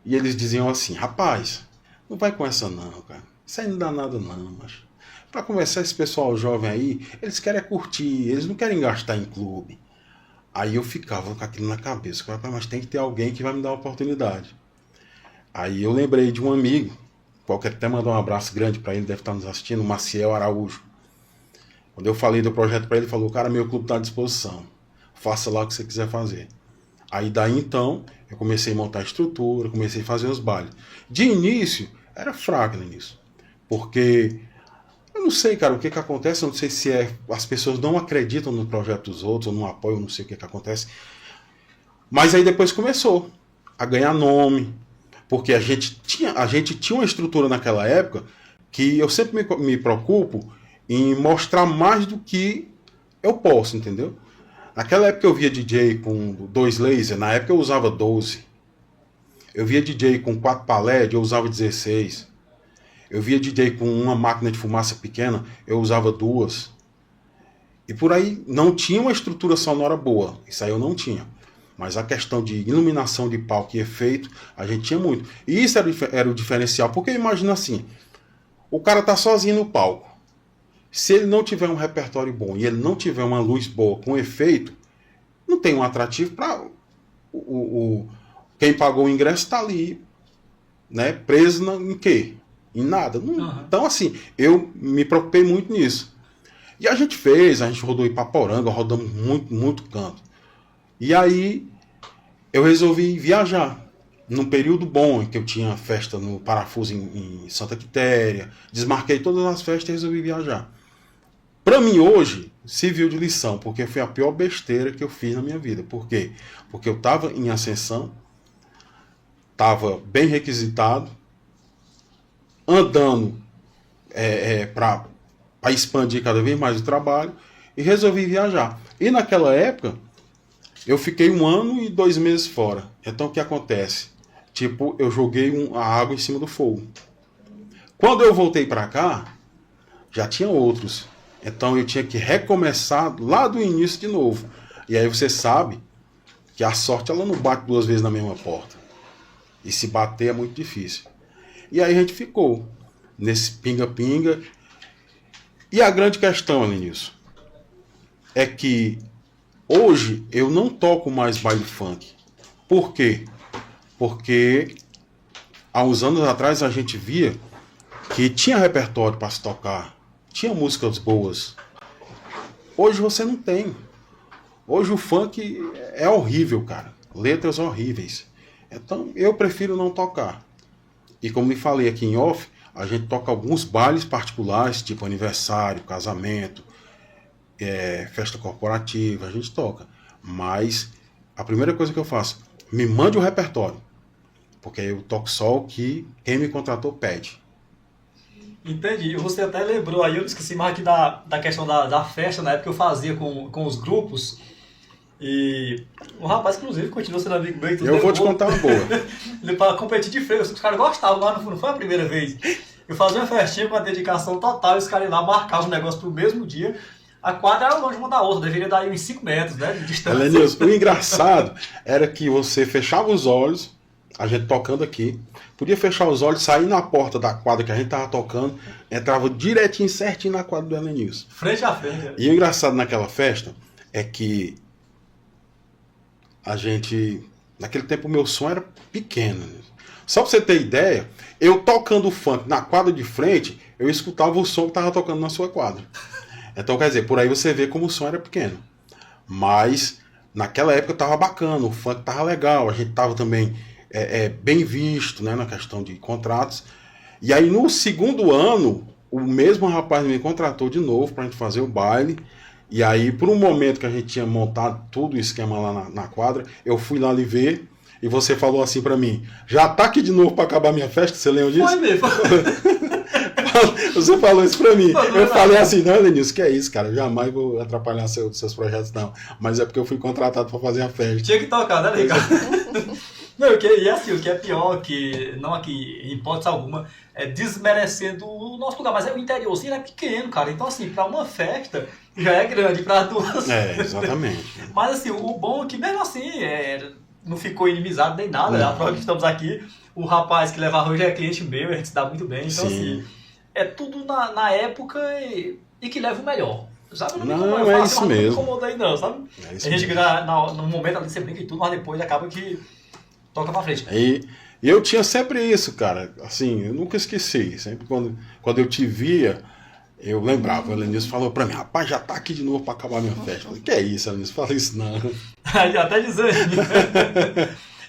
e eles diziam assim, rapaz, não vai com essa não, cara. Isso aí não dá nada não, macho. Pra começar, esse pessoal jovem aí, eles querem curtir, eles não querem gastar em clube. Aí eu ficava com aquilo na cabeça, mas tem que ter alguém que vai me dar uma oportunidade. Aí eu lembrei de um amigo, qualquer até mandar um abraço grande para ele, deve estar nos assistindo, o Maciel Araújo. Quando eu falei do projeto para ele, ele falou, cara, meu clube está à disposição, faça lá o que você quiser fazer. Aí daí então, eu comecei a montar a estrutura, comecei a fazer os bailes. De início, era fraco no início, porque eu não sei, cara, o que acontece, eu não sei se as pessoas não acreditam no projeto dos outros, ou não apoiam, eu não sei o que acontece. Mas aí depois começou a ganhar nome, porque a gente tinha uma estrutura naquela época que eu sempre me preocupo em mostrar mais do que eu posso, entendeu? Naquela época eu via DJ com 2 lasers, na época eu usava 12. Eu via DJ com 4 palés, eu usava 16. Eu via DJ com uma máquina de fumaça pequena, eu usava 2. E por aí não tinha uma estrutura sonora boa, isso aí eu não tinha. Mas a questão de iluminação de palco e efeito, a gente tinha muito. E isso era o diferencial, porque imagina assim, o cara tá sozinho no palco. Se ele não tiver um repertório bom e ele não tiver uma luz boa com efeito, não tem um atrativo para quem pagou o ingresso tá ali, né, preso em quê? Em nada. Então, assim, eu me preocupei muito nisso. E a gente rodou Ipaporanga, rodamos muito canto. E aí, eu resolvi viajar. Num período bom, em que eu tinha festa no Parafuso em Santa Quitéria, desmarquei todas as festas e resolvi viajar. Para mim, hoje, serviu de lição, porque foi a pior besteira que eu fiz na minha vida. Por quê? Porque eu estava em ascensão, estava bem requisitado, andando para expandir cada vez mais o trabalho e resolvi viajar. E naquela época eu fiquei 1 ano e 2 meses fora. Então o que acontece? Tipo, eu joguei a água em cima do fogo. Quando eu voltei para cá, já tinha outros. Então eu tinha que recomeçar lá do início de novo. E aí você sabe que a sorte ela não bate 2 vezes na mesma porta. E se bater é muito difícil. E aí a gente ficou nesse pinga-pinga. E a grande questão, nisso é que hoje eu não toco mais baile funk. Por quê? Porque há uns anos atrás a gente via que tinha repertório para se tocar, tinha músicas boas. Hoje você não tem. Hoje o funk é horrível, cara. Letras horríveis. Então eu prefiro não tocar. E como me falei aqui em off, a gente toca alguns bailes particulares, tipo aniversário, casamento, festa corporativa, a gente toca. Mas a primeira coisa que eu faço, me mande o repertório. Porque eu toco só o que quem me contratou pede. Entendi. Você até lembrou aí, eu esqueci mais aqui da questão da festa, na época que eu fazia com os grupos. E o rapaz, inclusive, continua sendo amigo meu. Eu vou te contar uma boa. Para competir de freio, os caras gostavam lá, não foi a primeira vez. Eu fazia uma festinha com a dedicação total, e os caras iam lá marcavam o negócio pro mesmo dia. A quadra era longe uma da outra, deveria dar aí uns 5 metros, né, de distância. Elenilson, o engraçado era que você fechava os olhos, a gente tocando aqui, podia fechar os olhos, sair na porta da quadra que a gente tava tocando, entrava direitinho, certinho na quadra do Elenilson. Frente a frente. E o engraçado naquela festa é que a gente... Naquele tempo o meu som era pequeno. Só pra você ter ideia, eu tocando funk na quadra de frente, eu escutava o som que tava tocando na sua quadra. Então, quer dizer, por aí você vê como o som era pequeno. Mas, naquela época tava bacana, o funk tava legal, a gente tava também bem visto, né, na questão de contratos. E aí, no segundo ano, o mesmo rapaz me contratou de novo pra gente fazer o baile. E aí, por um momento que a gente tinha montado todo o esquema lá na quadra, eu fui lá lhe ver e você falou assim pra mim, já tá aqui de novo pra acabar minha festa, você lembra disso? Foi mesmo. Você falou isso pra mim. Eu falei assim, não, Elenilson, que é isso, cara, eu jamais vou atrapalhar seus projetos, não. Mas é porque eu fui contratado pra fazer a festa. Tinha que tocar, né, Ricardo? Não, e assim, o que é pior, que não aqui, em hipótese alguma, é desmerecendo o nosso lugar, mas o interiorzinho é pequeno, cara. Então, assim, pra uma festa já é grande, pra duas. Exatamente. Mas, assim, o bom é que, mesmo assim, não ficou inimizado nem nada. Não. A prova que estamos aqui, o rapaz que leva arroz já é cliente meu, a gente se dá muito bem. Então, sim, assim, é tudo na época e que leva o melhor. Sabe? Não é isso mesmo. Não me incomoda aí, não, sabe? A gente, no momento ali, você brinca e tudo, mas depois acaba que toca pra frente. E eu tinha sempre isso, cara. Assim, eu nunca esqueci. Sempre quando eu te via, eu lembrava. O Elenilson falou pra mim, rapaz, já tá aqui de novo pra acabar minha festa. Eu falei, que é isso, Elenilson? Fala isso não. Até dizendo.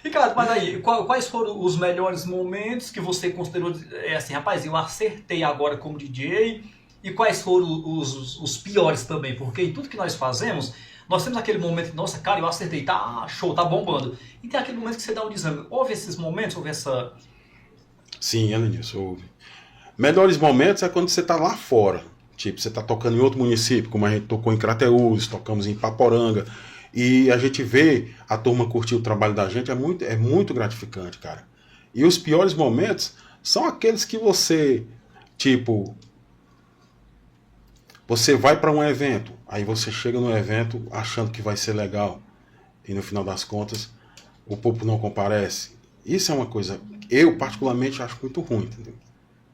Ricardo, mas aí, quais foram os melhores momentos que você considerou, assim, rapaz, eu acertei agora como DJ, e quais foram os piores também? Porque em tudo que nós fazemos, nós temos aquele momento, nossa, cara, eu acertei, tá show, tá bombando. E tem aquele momento que você dá um desânimo. Houve esses momentos, houve essa... Sim, Elenilson, houve. Melhores momentos é quando você tá lá fora. Tipo, você tá tocando em outro município, como a gente tocou em Crateús, tocamos em Ipaporanga, e a gente vê a turma curtir o trabalho da gente, é muito gratificante, cara. E os piores momentos são aqueles que você, tipo... Você vai para um evento, aí você chega no evento achando que vai ser legal e no final das contas o público não comparece. Isso é uma coisa, eu particularmente acho muito ruim, entendeu?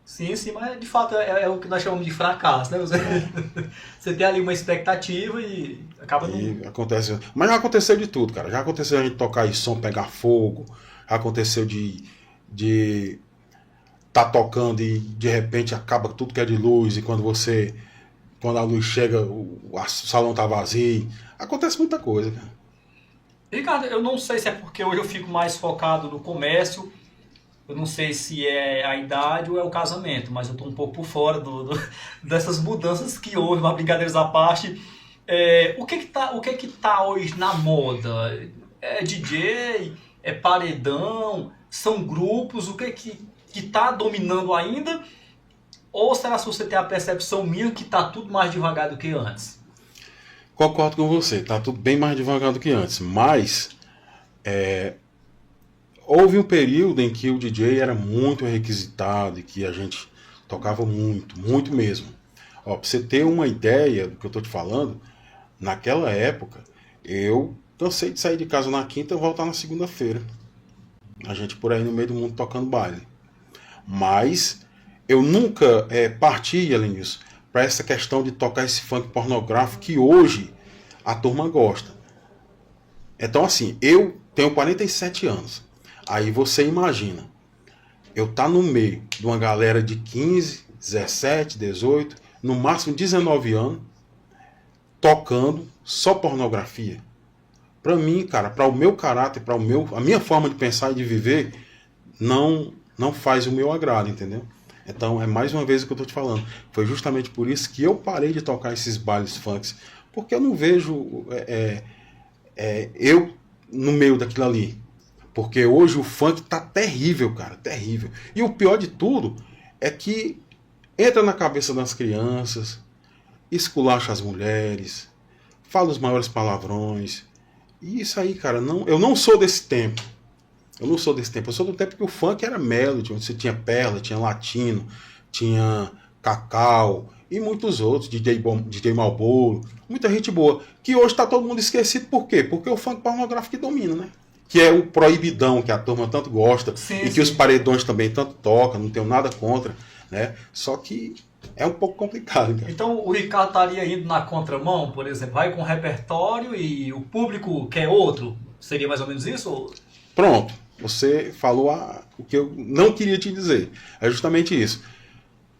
Sim, mas de fato é o que nós chamamos de fracasso, né? Você tem ali uma expectativa e acaba não... acontece, mas já aconteceu de tudo, cara. Já aconteceu a gente tocar e som pegar fogo, já aconteceu de tá tocando e de repente acaba tudo que é de luz e quando a luz chega, o salão tá vazio. Acontece muita coisa, cara. Ricardo, eu não sei se é porque hoje eu fico mais focado no comércio, eu não sei se é a idade ou é o casamento, mas eu tô um pouco por fora dessas mudanças que houve, mas brincadeiras à parte. O que tá hoje na moda? É DJ? É paredão? São grupos? O que tá dominando ainda? Ou será que você tem a percepção minha que está tudo mais devagar do que antes? Concordo com você, está tudo bem mais devagar do que antes, mas houve um período em que o DJ era muito requisitado e que a gente tocava muito, muito mesmo. Ó, pra você ter uma ideia do que eu estou te falando, naquela época eu cansei de sair de casa na quinta e voltar na segunda-feira. A gente por aí no meio do mundo tocando baile. Mas... eu nunca parti, Elenilson, para essa questão de tocar esse funk pornográfico que hoje a turma gosta. Então, assim, eu tenho 47 anos. Aí você imagina, eu tá no meio de uma galera de 15, 17, 18, no máximo 19 anos, tocando só pornografia. Para mim, cara, para o meu caráter, para a minha forma de pensar e de viver, não faz o meu agrado, entendeu? Então, é mais uma vez o que eu estou te falando. Foi justamente por isso que eu parei de tocar esses bailes funks. Porque eu não vejo eu no meio daquilo ali. Porque hoje o funk tá terrível, cara. Terrível. E o pior de tudo é que entra na cabeça das crianças, esculacha as mulheres, fala os maiores palavrões. E isso aí, cara, eu não sou desse tempo. Eu não sou desse tempo, eu sou do tempo que o funk era melody, onde você tinha perla, tinha latino, tinha Cacau e muitos outros, DJ Malboro, muita gente boa, que hoje está todo mundo esquecido. Por quê? Porque o funk pornográfico que domina, né? Que é o proibidão, que a turma tanto gosta, e que os paredões também tanto tocam, não tenho nada contra, né? Só que é um pouco complicado. Cara. Então o Ricardo estaria indo na contramão, por exemplo, vai com um repertório e o público quer outro? Seria mais ou menos isso? Pronto, você falou o que eu não queria te dizer. É justamente isso.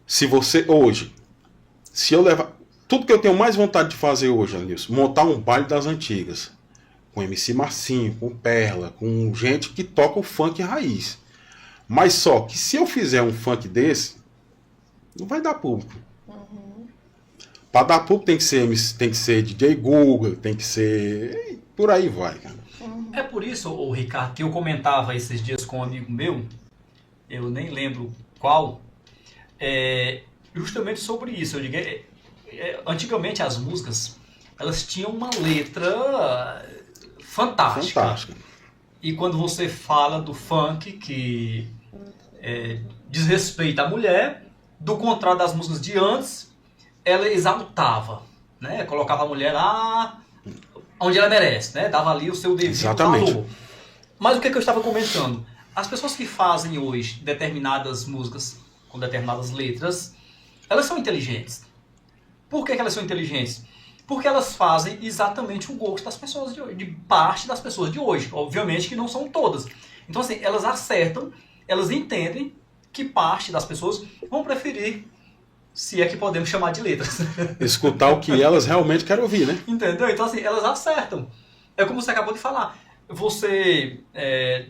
Se você hoje, se eu levar... Tudo que eu tenho mais vontade de fazer hoje, Anilson, montar um baile das antigas. Com MC Marcinho, com Perla, com gente que toca o funk raiz. Mas só que se eu fizer um funk desse, não vai dar público. Para dar público tem que ser DJ Google, tem que ser... Por aí vai, cara. É por isso, Ricardo, que eu comentava esses dias com um amigo meu, eu nem lembro qual, justamente sobre isso. Eu digo, antigamente as músicas, elas tinham uma letra fantástica. E quando você fala do funk, que desrespeita a mulher, do contrário das músicas de antes, ela exaltava, né? Colocava a mulher lá onde ela merece, né? Dava ali o seu devido valor. Mas o que eu estava comentando? As pessoas que fazem hoje determinadas músicas com determinadas letras, elas são inteligentes. Por que elas são inteligentes? Porque elas fazem exatamente o gosto das pessoas de hoje, de parte das pessoas de hoje. Obviamente que não são todas. Então assim, elas acertam, elas entendem que parte das pessoas vão preferir, se é que podemos chamar de letras. Escutar o que elas realmente querem ouvir, né? Entendeu? Então assim, elas acertam. É como você acabou de falar. Você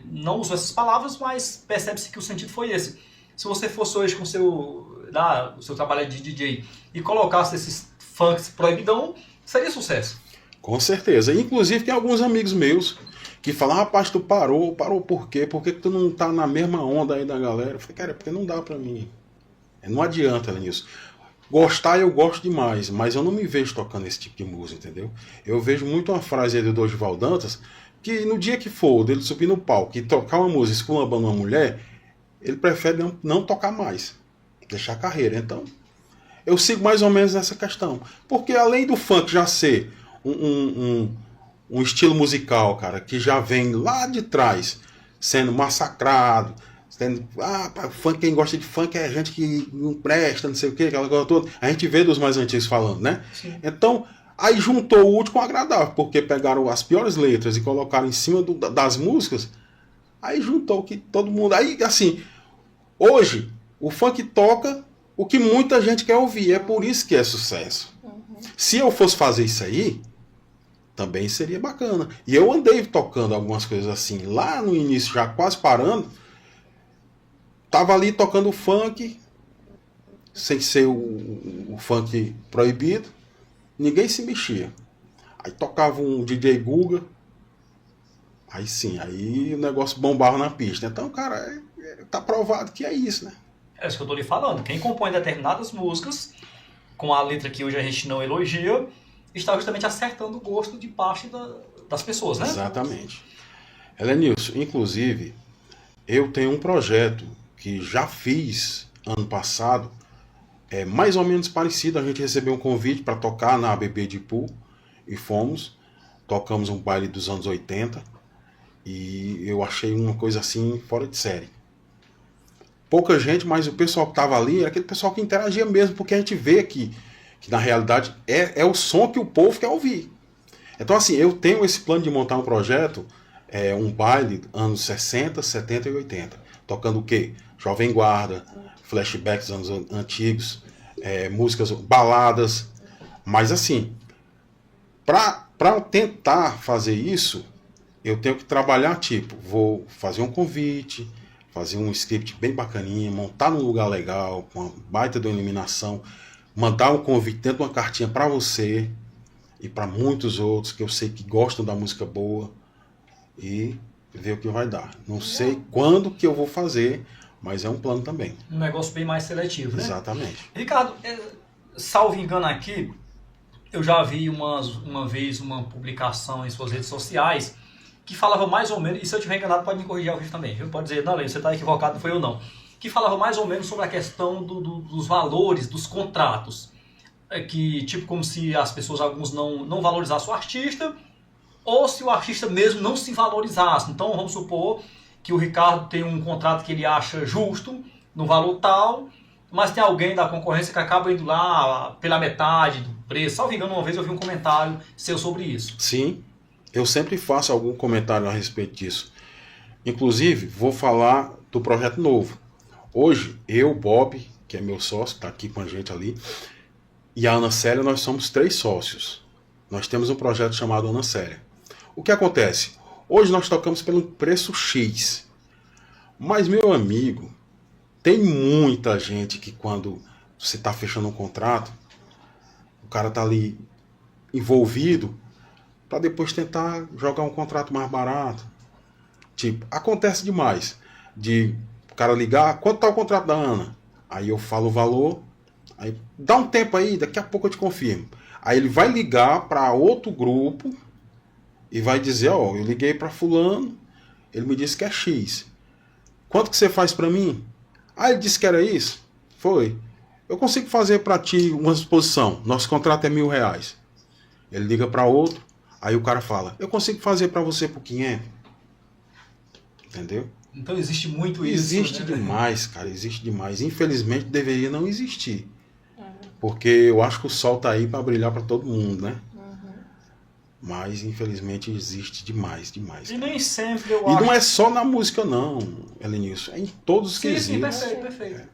não usou essas palavras, mas percebe-se que o sentido foi esse. Se você fosse hoje com o seu trabalho de DJ e colocasse esses funks proibidão, seria sucesso. Com certeza. Inclusive tem alguns amigos meus que falam, rapaz, tu parou por quê? Por que tu não tá na mesma onda aí da galera? Eu falei, cara, porque não dá pra mim. Não adianta nisso. Gostar eu gosto demais, mas eu não me vejo tocando esse tipo de música, entendeu? Eu vejo muito uma frase aí do Dorival Dantas, que no dia que for dele subir no palco e tocar uma música esculambando uma mulher, ele prefere não tocar mais, deixar a carreira. Então, eu sigo mais ou menos nessa questão. Porque além do funk já ser um estilo musical, cara, que já vem lá de trás, sendo massacrado, funk, quem gosta de funk é gente que não presta, não sei o que, aquela coisa toda. A gente vê dos mais antigos falando, né? Sim. Então, aí juntou o útil com o agradável, porque pegaram as piores letras e colocaram em cima das músicas, aí juntou que todo mundo... Aí, assim, hoje, o funk toca o que muita gente quer ouvir, é por isso que é sucesso. Se eu fosse fazer isso aí, também seria bacana. E eu andei tocando algumas coisas assim, lá no início, já quase parando, tava ali tocando funk, sem ser o funk proibido, ninguém se mexia. Aí tocava um DJ Guga, aí sim, aí o negócio bombava na pista. Então, cara, tá provado que é isso, né? É isso que eu tô lhe falando. Quem compõe determinadas músicas, com a letra que hoje a gente não elogia, está justamente acertando o gosto de parte das pessoas, né? Exatamente. Helenilson, inclusive, eu tenho um projeto que já fiz ano passado, mais ou menos parecido. A gente recebeu um convite para tocar na ABB de Ipu e fomos, tocamos um baile dos anos 80 e eu achei uma coisa assim fora de série. Pouca gente, mas o pessoal que estava ali era aquele pessoal que interagia mesmo, porque a gente vê que na realidade é o som que o povo quer ouvir. Então assim, eu tenho esse plano de montar um projeto, um baile anos 60, 70 e 80, tocando o quê? Jovem Guarda, flashbacks dos anos antigos, músicas, baladas. Mas assim, para tentar fazer isso, eu tenho que trabalhar, tipo, vou fazer um convite, fazer um script bem bacaninha, montar num lugar legal, com uma baita de iluminação, mandar um convite dentro de uma cartinha para você e para muitos outros que eu sei que gostam da música boa e ver o que vai dar. Não sei quando que eu vou fazer, mas é um plano também. Um negócio bem mais seletivo, né? Exatamente. Ricardo, salvo engano aqui, eu já vi uma vez uma publicação em suas redes sociais que falava mais ou menos, e se eu estiver enganado pode me corrigir ao vivo também, viu? Pode dizer, não, você está equivocado, não foi eu não. que falava mais ou menos sobre a questão dos valores, dos contratos. Que, tipo, como se as pessoas, alguns não valorizassem o artista, ou se o artista mesmo não se valorizasse. Então, vamos supor que o Ricardo tem um contrato que ele acha justo, no valor tal, mas tem alguém da concorrência que acaba indo lá pela metade do preço. Salvo engano, uma vez eu vi um comentário seu sobre isso. Sim, eu sempre faço algum comentário a respeito disso. Inclusive, vou falar do projeto novo. Hoje, eu, Bob, que é meu sócio, está aqui com a gente ali, e a Ana Célia, nós somos 3 sócios. Nós temos um projeto chamado Ana Célia. O que acontece? Hoje nós tocamos pelo preço X. Mas, meu amigo, tem muita gente que quando você está fechando um contrato, o cara está ali envolvido para depois tentar jogar um contrato mais barato. Tipo, acontece demais de o cara ligar, quanto está o contrato da Ana? Aí eu falo o valor, aí dá um tempo aí, daqui a pouco eu te confirmo. Aí ele vai ligar para outro grupo e vai dizer, ó, eu liguei para fulano, ele me disse que é X. Quanto que você faz para mim? Ah, ele disse que era isso? Foi. Eu consigo fazer para ti uma exposição, nosso contrato é R$1.000. Ele liga para outro, aí o cara fala, eu consigo fazer para você por 500. Entendeu? Então existe muito isso. Existe demais, cara, existe demais. Infelizmente deveria não existir. Porque eu acho que o sol tá aí para brilhar para todo mundo, né? Mas infelizmente existe demais, demais. E nem sempre eu acho. E não acho... é só na música não, Helenilson, é em todos os quesitos. Sim, perfeito, perfeito. É.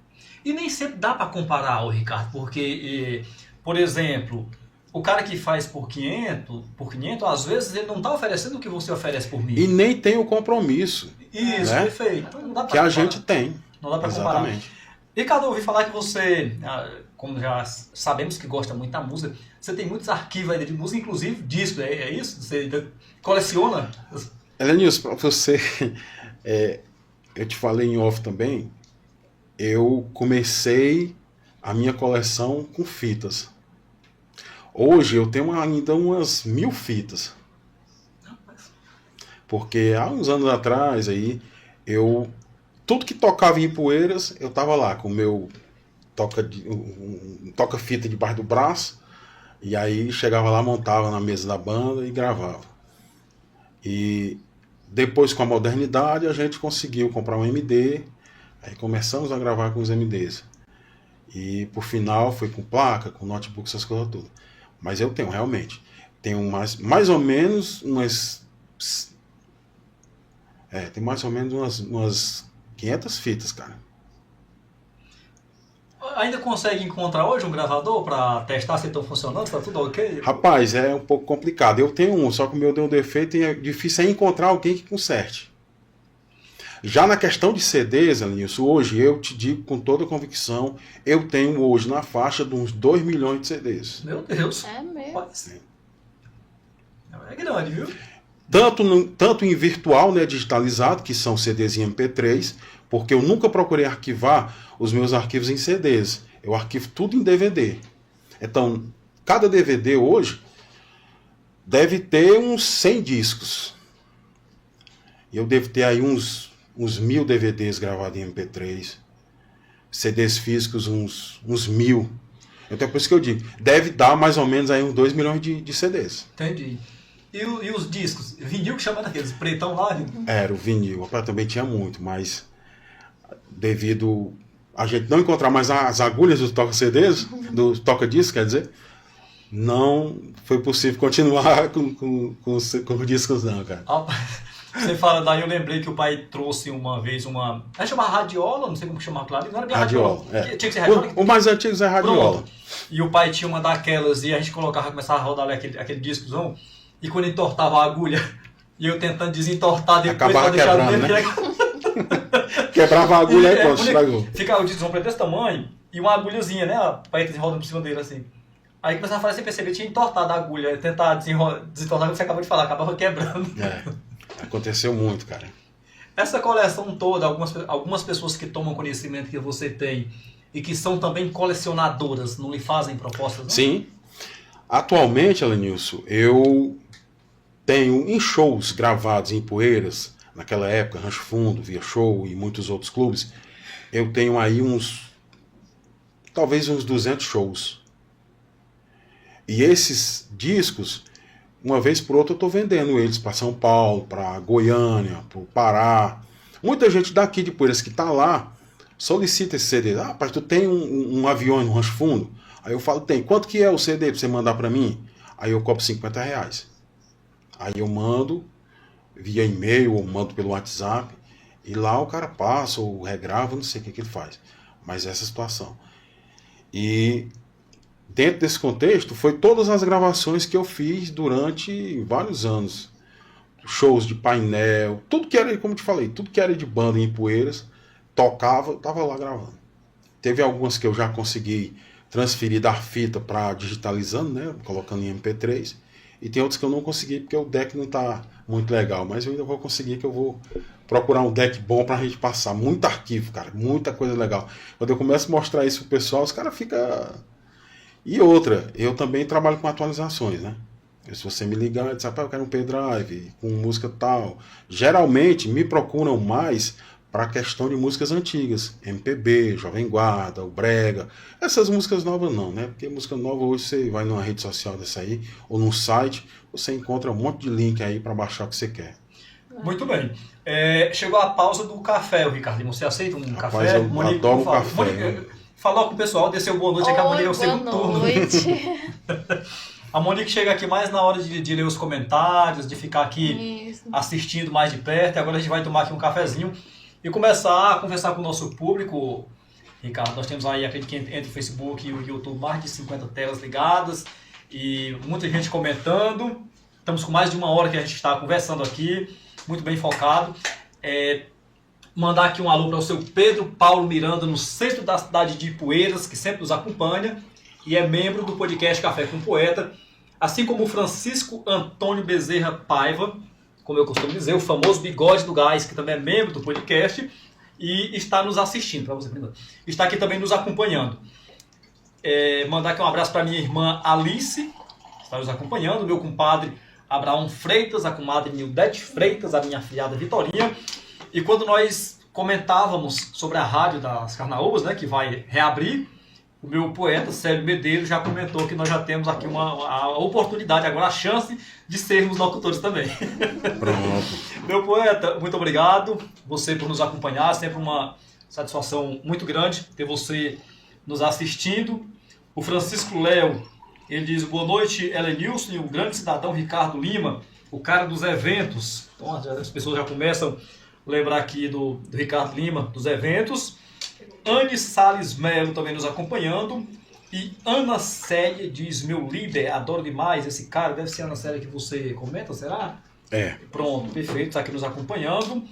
E nem sempre dá para comparar, o Ricardo, porque, por exemplo, o cara que faz por 500, às vezes ele não tá oferecendo o que você oferece por 1.000. E nem tem o compromisso. Isso, né? Perfeito. Então, não dá pra que comparar. A gente tem. Não dá para comparar. Ricardo, eu ouvi falar que você, como já sabemos que gosta muito da música, você tem muitos arquivos aí de música, inclusive discos, é isso? Você coleciona? Helenilson, para você, eu te falei em off também, eu comecei a minha coleção com fitas. Hoje eu tenho ainda umas 1.000 fitas. Porque há uns anos atrás aí, tudo que tocava em Ipueiras, eu tava lá com o meu toca-fita debaixo do braço, e aí chegava lá, montava na mesa da banda e gravava. E depois, com a modernidade, a gente conseguiu comprar um MD, aí começamos a gravar com os MDs. E por final foi com placa, com notebook, essas coisas todas. Mas eu tenho, realmente. Tenho mais ou menos umas... tem mais ou menos umas 500 fitas, cara. Ainda consegue encontrar hoje um gravador para testar se estão funcionando? Está tudo ok? Rapaz, é um pouco complicado. Eu tenho um, só que o meu deu um defeito e é difícil encontrar alguém que conserte. Já na questão de CDs, Helenilson, hoje eu te digo com toda convicção, eu tenho hoje na faixa de uns 2 milhões de CDs. Meu Deus. É mesmo. É grande, viu? Tanto em virtual, né, digitalizado, que são CDs em MP3, porque eu nunca procurei arquivar os meus arquivos em CDs. Eu arquivo tudo em DVD. Então, cada DVD hoje deve ter uns 100 discos. E eu devo ter aí uns 1.000 DVDs gravados em MP3. CDs físicos uns 1.000. Então, por isso que eu digo, deve dar mais ou menos aí uns 2 milhões de CDs. Entendi. E os discos? Vinil que chama daqueles pretão lá? Era o vinil. O papai também tinha muito, mas devido a gente não encontrar mais as agulhas dos toca-CDs, do toca-discos, quer dizer, não foi possível continuar com os discos não, cara. Você fala daí, eu lembrei que o pai trouxe uma vez uma... A gente chamava radiola, não sei como chamar aquilo ali, não era bem radiola. É. Tinha que ser radiola. O mais antigo é radiola. Pronto. E o pai tinha uma daquelas e a gente colocava, começava a rodar ali aquele discozão, e quando entortava a agulha, e eu tentando desentortar depois acabava pra deixar quebrando, dentro, quebrava a agulha e pronto, estragou. Ficava o discozão desse tamanho e uma agulhazinha, né? Pra ir rodando por cima dele assim. Aí começava a fazer sem perceber, tinha entortado a agulha, tentar desentortar o que você acabou de falar, acabava quebrando. Aconteceu muito, cara. Essa coleção toda, algumas pessoas que tomam conhecimento que você tem e que são também colecionadoras, não lhe fazem propostas, não? Sim. Atualmente, Helenilson, eu tenho em shows gravados em Ipueiras, naquela época, Rancho Fundo, Via Show e muitos outros clubes, eu tenho aí talvez uns 200 shows. E esses discos, uma vez por outra, eu estou vendendo eles para São Paulo, para Goiânia, para o Pará. Muita gente daqui de Poeiras que está lá solicita esse CD. Ah, pai, tu tem um avião no Rancho Fundo? Aí eu falo, tem. Quanto que é o CD para você mandar para mim? Aí eu cobro R$50. Aí eu mando via e-mail ou mando pelo WhatsApp. E lá o cara passa ou regrava, não sei o que ele faz. Mas essa situação. E dentro desse contexto, foi todas as gravações que eu fiz durante vários anos. Shows de painel, tudo que era, como te falei, tudo que era de banda em Poeiras, tocava, eu tava lá gravando. Teve algumas que eu já consegui transferir da fita para digitalizando, né, colocando em MP3. E tem outros que eu não consegui porque o deck não tá muito legal, mas eu ainda vou conseguir, que eu vou procurar um deck bom pra gente passar. Muito arquivo, cara, muita coisa legal. Quando eu começo a mostrar isso pro pessoal, os caras ficam... E outra, eu também trabalho com atualizações, né? Se você me ligar e dizer, eu quero um pendrive com música tal. Geralmente me procuram mais para a questão de músicas antigas. MPB, Jovem Guarda, o Brega. Essas músicas novas não, né? Porque música nova hoje você vai numa rede social dessa aí, ou num site, você encontra um monte de link aí para baixar o que você quer. Muito bem. Chegou a pausa do café, o Ricardo. Você aceita um Rapaz, café? eu Monique, adoro por favor. café. Monique, falou com o pessoal, desceu boa noite, que a Monique é o segundo turno. Boa noite. A Monique chega aqui mais na hora de ler os comentários, de ficar aqui assistindo mais de perto. E agora a gente vai tomar aqui um cafezinho e começar a conversar com o nosso público. Ricardo, nós temos aí, acredito que entre o Facebook e o YouTube, mais de 50 telas ligadas e muita gente comentando. Estamos com mais de uma hora que a gente está conversando aqui, muito bem focado. Mandar aqui um alô para o seu Pedro Paulo Miranda, no centro da cidade de Ipueiras, que sempre nos acompanha e é membro do podcast Café com Poeta, assim como o Francisco Antônio Bezerra Paiva, como eu costumo dizer, o famoso Bigode do Gás, que também é membro do podcast e está nos assistindo, para você primeiro. Está aqui também nos acompanhando. Mandar aqui um abraço para minha irmã Alice, que está nos acompanhando, meu compadre Abraão Freitas, a comadre Nildete Freitas, a minha afilhada Vitorinha. E quando nós comentávamos sobre a rádio das Carnaúbas, né, que vai reabrir, o meu poeta Célio Medeiros já comentou que nós já temos aqui a oportunidade, agora a chance de sermos locutores também. Pronto. Meu poeta, muito obrigado, você por nos acompanhar, sempre uma satisfação muito grande ter você nos assistindo. O Francisco Léo, ele diz, boa noite, Helenilson e o grande cidadão Ricardo Lima, o cara dos eventos. Então as pessoas já começam a lembrar aqui do Ricardo Lima, dos eventos. Anne Salles Melo também nos acompanhando. E Ana Célia diz, meu líder, adoro demais esse cara. Deve ser a Ana Célia que você comenta, será? É. Pronto, perfeito, está aqui nos acompanhando.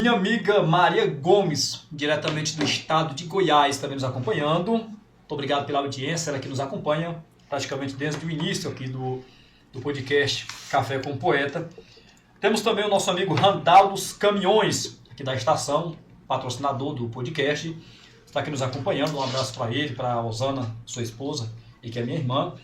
Minha amiga Maria Gomes, diretamente do estado de Goiás, também nos acompanhando. Muito obrigado pela audiência, ela que nos acompanha praticamente desde o início aqui do podcast Café com Poeta. Temos também o nosso amigo Randall dos Caminhões, aqui da estação, patrocinador do podcast. Está aqui nos acompanhando. Um abraço para ele, para a Osana, sua esposa, e que é minha irmã.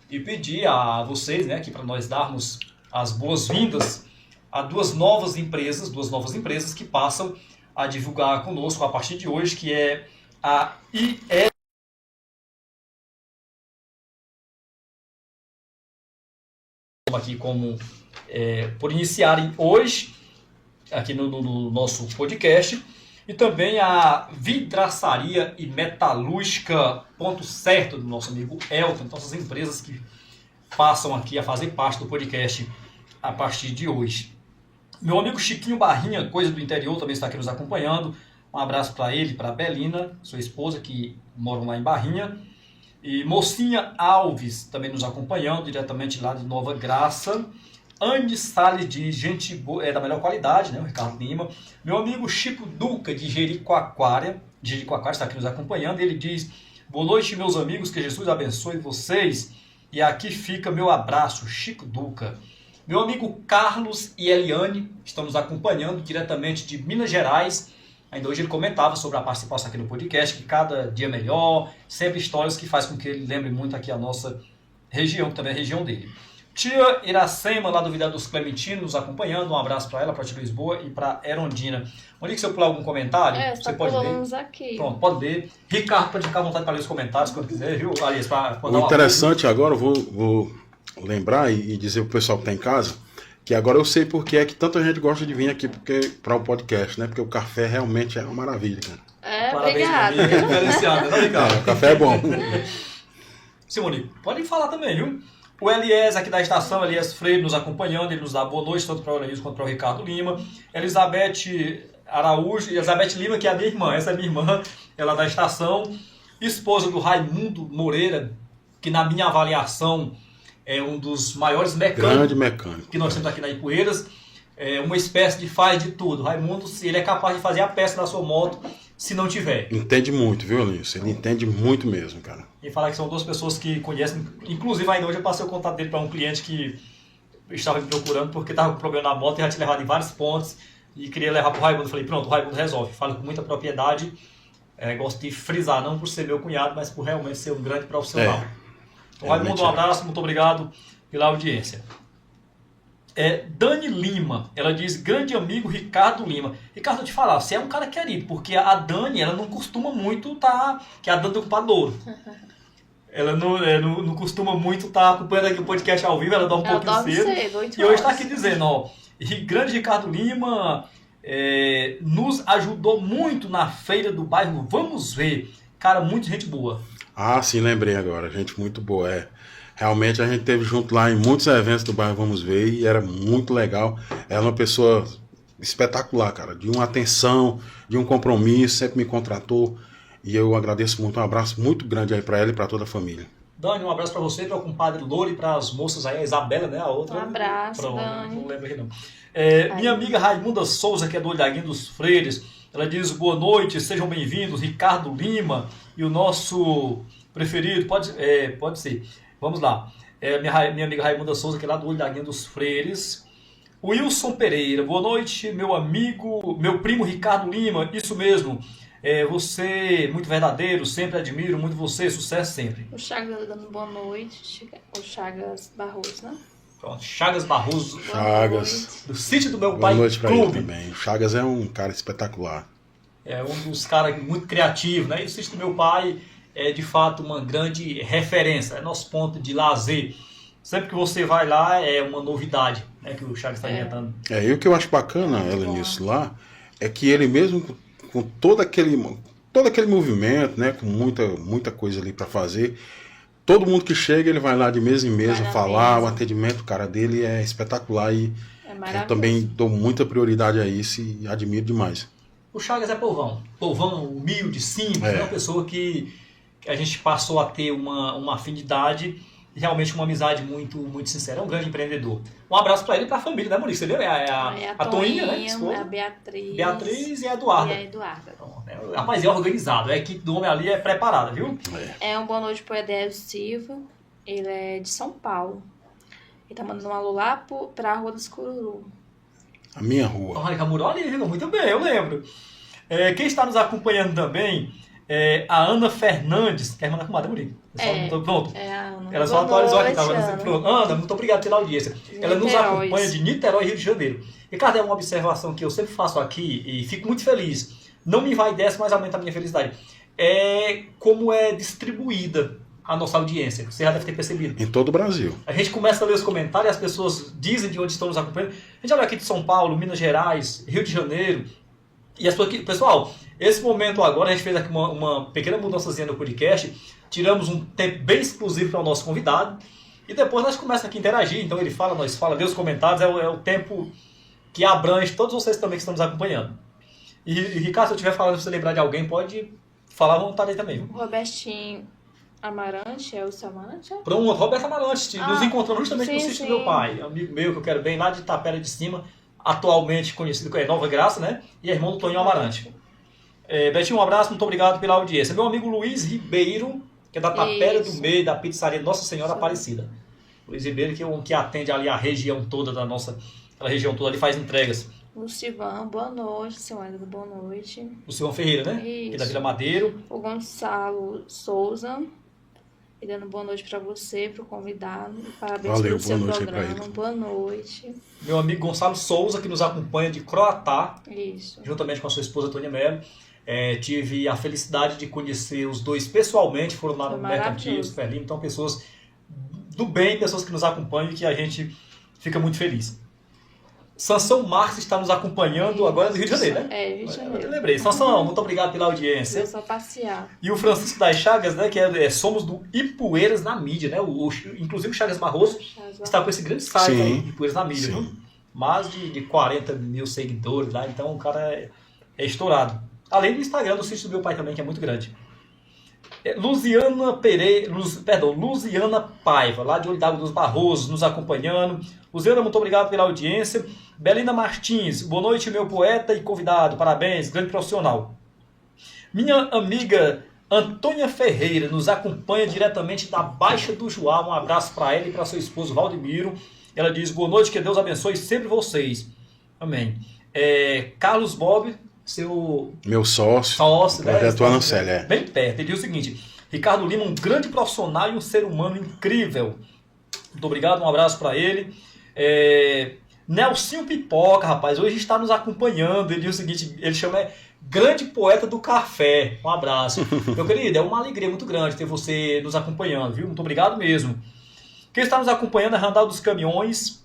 E pedir a vocês, né, aqui para nós darmos as boas-vindas a duas novas empresas que passam a divulgar conosco a partir de hoje, que é a IE aqui como por iniciarem hoje aqui no nosso podcast, e também a Vidraçaria e Metalúrgica Ponto Certo do nosso amigo Elton. Então essas empresas que passam aqui a fazer parte do podcast a partir de hoje. Meu amigo Chiquinho Barrinha, coisa do interior, também está aqui nos acompanhando. Um abraço para ele, para a Belina, sua esposa, que moram lá em Barrinha. E Mocinha Alves também nos acompanhando, diretamente lá de Nova Graça. Andy Salles diz, gente boa, da melhor qualidade, né? O Ricardo Lima. Meu amigo Chico Duca, de Jericoacoara, está aqui nos acompanhando. Ele diz, boa noite, meus amigos, que Jesus abençoe vocês. E aqui fica meu abraço, Chico Duca. Meu amigo Carlos e Eliane estão nos acompanhando diretamente de Minas Gerais. Ainda hoje ele comentava sobre a participação aqui no podcast, que cada dia melhor, sempre histórias que faz com que ele lembre muito aqui a nossa região, que também é a região dele. Tia Iracema, lá do Vidal dos Clementinos, nos acompanhando. Um abraço para ela, para a Tia Lisboa e para Erondina. Monique, se eu pular algum comentário, você pode ler. Aqui. Pronto, pode ler. Ricardo, pode ficar à vontade para ler os comentários quando quiser, viu? Aliás, o interessante agora, eu vou lembrar e dizer pro pessoal que está em casa, que agora eu sei porque é que tanta gente gosta de vir aqui para o podcast, né? Porque o café realmente é uma maravilha, cara. Parabéns, obrigada. Diferenciado, né, Ricardo? O café é bom. Sim, Monique, pode falar também, viu? O Elias aqui da estação, Elias Freire, nos acompanhando, ele nos dá boa noite, tanto para o Elias quanto para o Ricardo Lima. Elizabeth Araújo, Elizabeth Lima, que é a minha irmã, essa é minha irmã, ela é da estação, esposa do Raimundo Moreira, que na minha avaliação é um dos maiores mecânicos, grande mecânico que nós temos aqui na Ipueiras. É uma espécie de faz de tudo. Raimundo, ele é capaz de fazer a peça da sua moto se não tiver. Entende muito, viu, Alice? Ele entende muito mesmo, cara. E falar que são duas pessoas que conhecem, inclusive ainda hoje eu passei o contato dele para um cliente que estava me procurando porque estava com problema na moto e já tinha levado em vários pontos e queria levar para o Raimundo. Falei, pronto, o Raimundo resolve. Falo com muita propriedade, gosto de frisar, não por ser meu cunhado, mas por realmente ser um grande profissional. Então, Raimundo, um abraço, muito obrigado pela audiência. Dani Lima, ela diz, grande amigo Ricardo Lima. Ricardo, eu te falar, você é um cara querido, porque a Dani, ela não costuma muito que é a Dani do Ocupador. Ela não costuma muito estar acompanhando aqui o podcast ao vivo, ela dorme um pouquinho cedo. E hoje está aqui dizendo, ó, grande Ricardo Lima nos ajudou muito na feira do bairro, vamos ver. Cara, muita gente boa. Ah, sim, lembrei agora, gente muito boa, Realmente a gente teve junto lá em muitos eventos do bairro Vamos Ver e era muito legal. Ela é uma pessoa espetacular, cara, de uma atenção, de um compromisso, sempre me contratou e eu agradeço muito, um abraço muito grande aí para ela e para toda a família. Dani, um abraço para você, para o compadre Louro e para as moças aí, a Isabela, né, a outra. Um abraço, pronto, Dani. não lembro aqui não. Minha amiga Raimunda Souza, que é do Olhaguinho dos Freires, ela diz, boa noite, sejam bem-vindos, Ricardo Lima e o nosso preferido, pode ser. Vamos lá. Minha amiga Raimunda Souza, que é lá do Olho da Guinha dos Freires. Wilson Pereira, boa noite, meu primo Ricardo Lima, isso mesmo. Você, muito verdadeiro, sempre admiro muito você, sucesso sempre. O Chagas dando boa noite, o Chagas Barroso, né? Pronto, Chagas Barroso. Chagas. Do sítio do meu boa pai, noite pra ele Clube. também. O Chagas é um cara espetacular. É um dos caras muito criativos, né? E o sítio do meu pai é de fato uma grande referência, é nosso ponto de lazer. Sempre que você vai lá é uma novidade, né, que o Chagas está inventando. E o que eu acho bacana, nisso lá, é que ele mesmo com todo aquele movimento, né, com muita coisa ali para fazer, todo mundo que chega, ele vai lá de mesa em mesa falar, o atendimento, cara, dele é espetacular e eu também dou muita prioridade a isso e admiro demais. O Chagas é povão humilde, simples, é uma pessoa que a gente passou a ter uma afinidade e realmente uma amizade muito, muito sincera. É um grande empreendedor. Um abraço para ele e para a família, né, Maurício? Você viu? A Toinha, né? Esposa. A Beatriz. Beatriz e a Eduarda. Então, rapaz, é organizado. A equipe do homem ali é preparada, viu? Um boa noite para o Edésio Silva. Ele é de São Paulo. Ele tá mandando um alô lá para a Rua dos Cururu. A minha rua. Olha, Camuró ali, muito bem, eu lembro. Quem está nos acompanhando também a Ana Fernandes, que é a irmã da comadre Murico. Pronto. A Ana. Ela só atualizou aqui, estava pronto. Ana, muito obrigado pela audiência. Ela nos acompanha de Niterói, Rio de Janeiro. Ricardo, é uma observação que eu sempre faço aqui e fico muito feliz. Não me vai dessa, mas aumenta a minha felicidade. Como é distribuída a nossa audiência. Você já deve ter percebido. Em todo o Brasil. A gente começa a ler os comentários e as pessoas dizem de onde estão nos acompanhando. A gente olha aqui de São Paulo, Minas Gerais, Rio de Janeiro. E as pessoas, pessoal, esse momento agora, a gente fez aqui uma pequena mudançazinha no podcast, tiramos um tempo bem exclusivo para o nosso convidado, e depois nós começamos aqui a interagir, então ele fala, nós fala, lê os comentários, é o tempo que abrange todos vocês também que estão nos acompanhando. E Ricardo, se eu estiver falando, se você lembrar de alguém, pode falar à vontade aí também. O Robertinho Amarante, é o seu Amarante? Pronto, Roberto Amarante, nos encontramos justamente no sítio do meu pai, amigo meu que eu quero bem, lá de Tapera de Cima, atualmente conhecido como Nova Graça, né? E é irmão do Toninho Amarante. Betinho, um abraço, muito obrigado pela audiência. Meu amigo Luiz Ribeiro, que é da Tapera do Meio, da pizzaria Nossa Senhora Aparecida. Luiz Ribeiro, que atende ali a região toda da nossa, aquela região toda ali, faz entregas. O Silvão, boa noite, senhora, boa noite. O Silvão Ferreira, né? Isso. Que é da Vila Madeiro. O Gonçalo Souza. E dando boa noite para você, para o convidado. Parabéns Valeu, pelo seu boa noite aí pra programa. ele. Boa noite. Meu amigo Gonçalo Souza, que nos acompanha de Croatá, Isso. juntamente com a sua esposa Tônia Mello. Tive a felicidade de conhecer os dois pessoalmente, foram lá Foi no Mercantil, maravilhoso. super lindo. Então, pessoas do bem, pessoas que nos acompanham e que a gente fica muito feliz. Sansão Marques está nos acompanhando agora do Rio de Janeiro, né? Rio de Janeiro. Eu lembrei. Sansão, muito obrigado pela audiência. Eu só passear. E o Francisco das Chagas, né, que somos do Ipueiras na mídia, né? Inclusive o Chagas Barroso está com esse grande site Sim, aí, Ipueiras na mídia, sim. viu? Mais de 40 mil seguidores lá, então o cara é estourado. Além do Instagram do sítio do meu pai também, que é muito grande. Luziana Paiva, lá de Olho d'Água dos Barrosos, nos acompanhando. Luziana, muito obrigado pela audiência. Belina Martins, boa noite, meu poeta e convidado, parabéns, grande profissional. Minha amiga Antônia Ferreira nos acompanha diretamente da Baixa do Joá, um abraço para ela e para seu esposo Valdemiro. Ela diz, boa noite, que Deus abençoe sempre vocês. Amém. Carlos Bob, seu Meu sócio, né? projeto Anancélia. Bem perto. Ele diz o seguinte, Ricardo Lima, um grande profissional e um ser humano incrível. Muito obrigado, um abraço para ele. Nelsinho Pipoca, rapaz, hoje está nos acompanhando. Ele diz o seguinte, ele chama grande poeta do café. Um abraço. Meu querido, é uma alegria muito grande ter você nos acompanhando, viu? Muito obrigado mesmo. Quem está nos acompanhando é Randall dos Caminhões,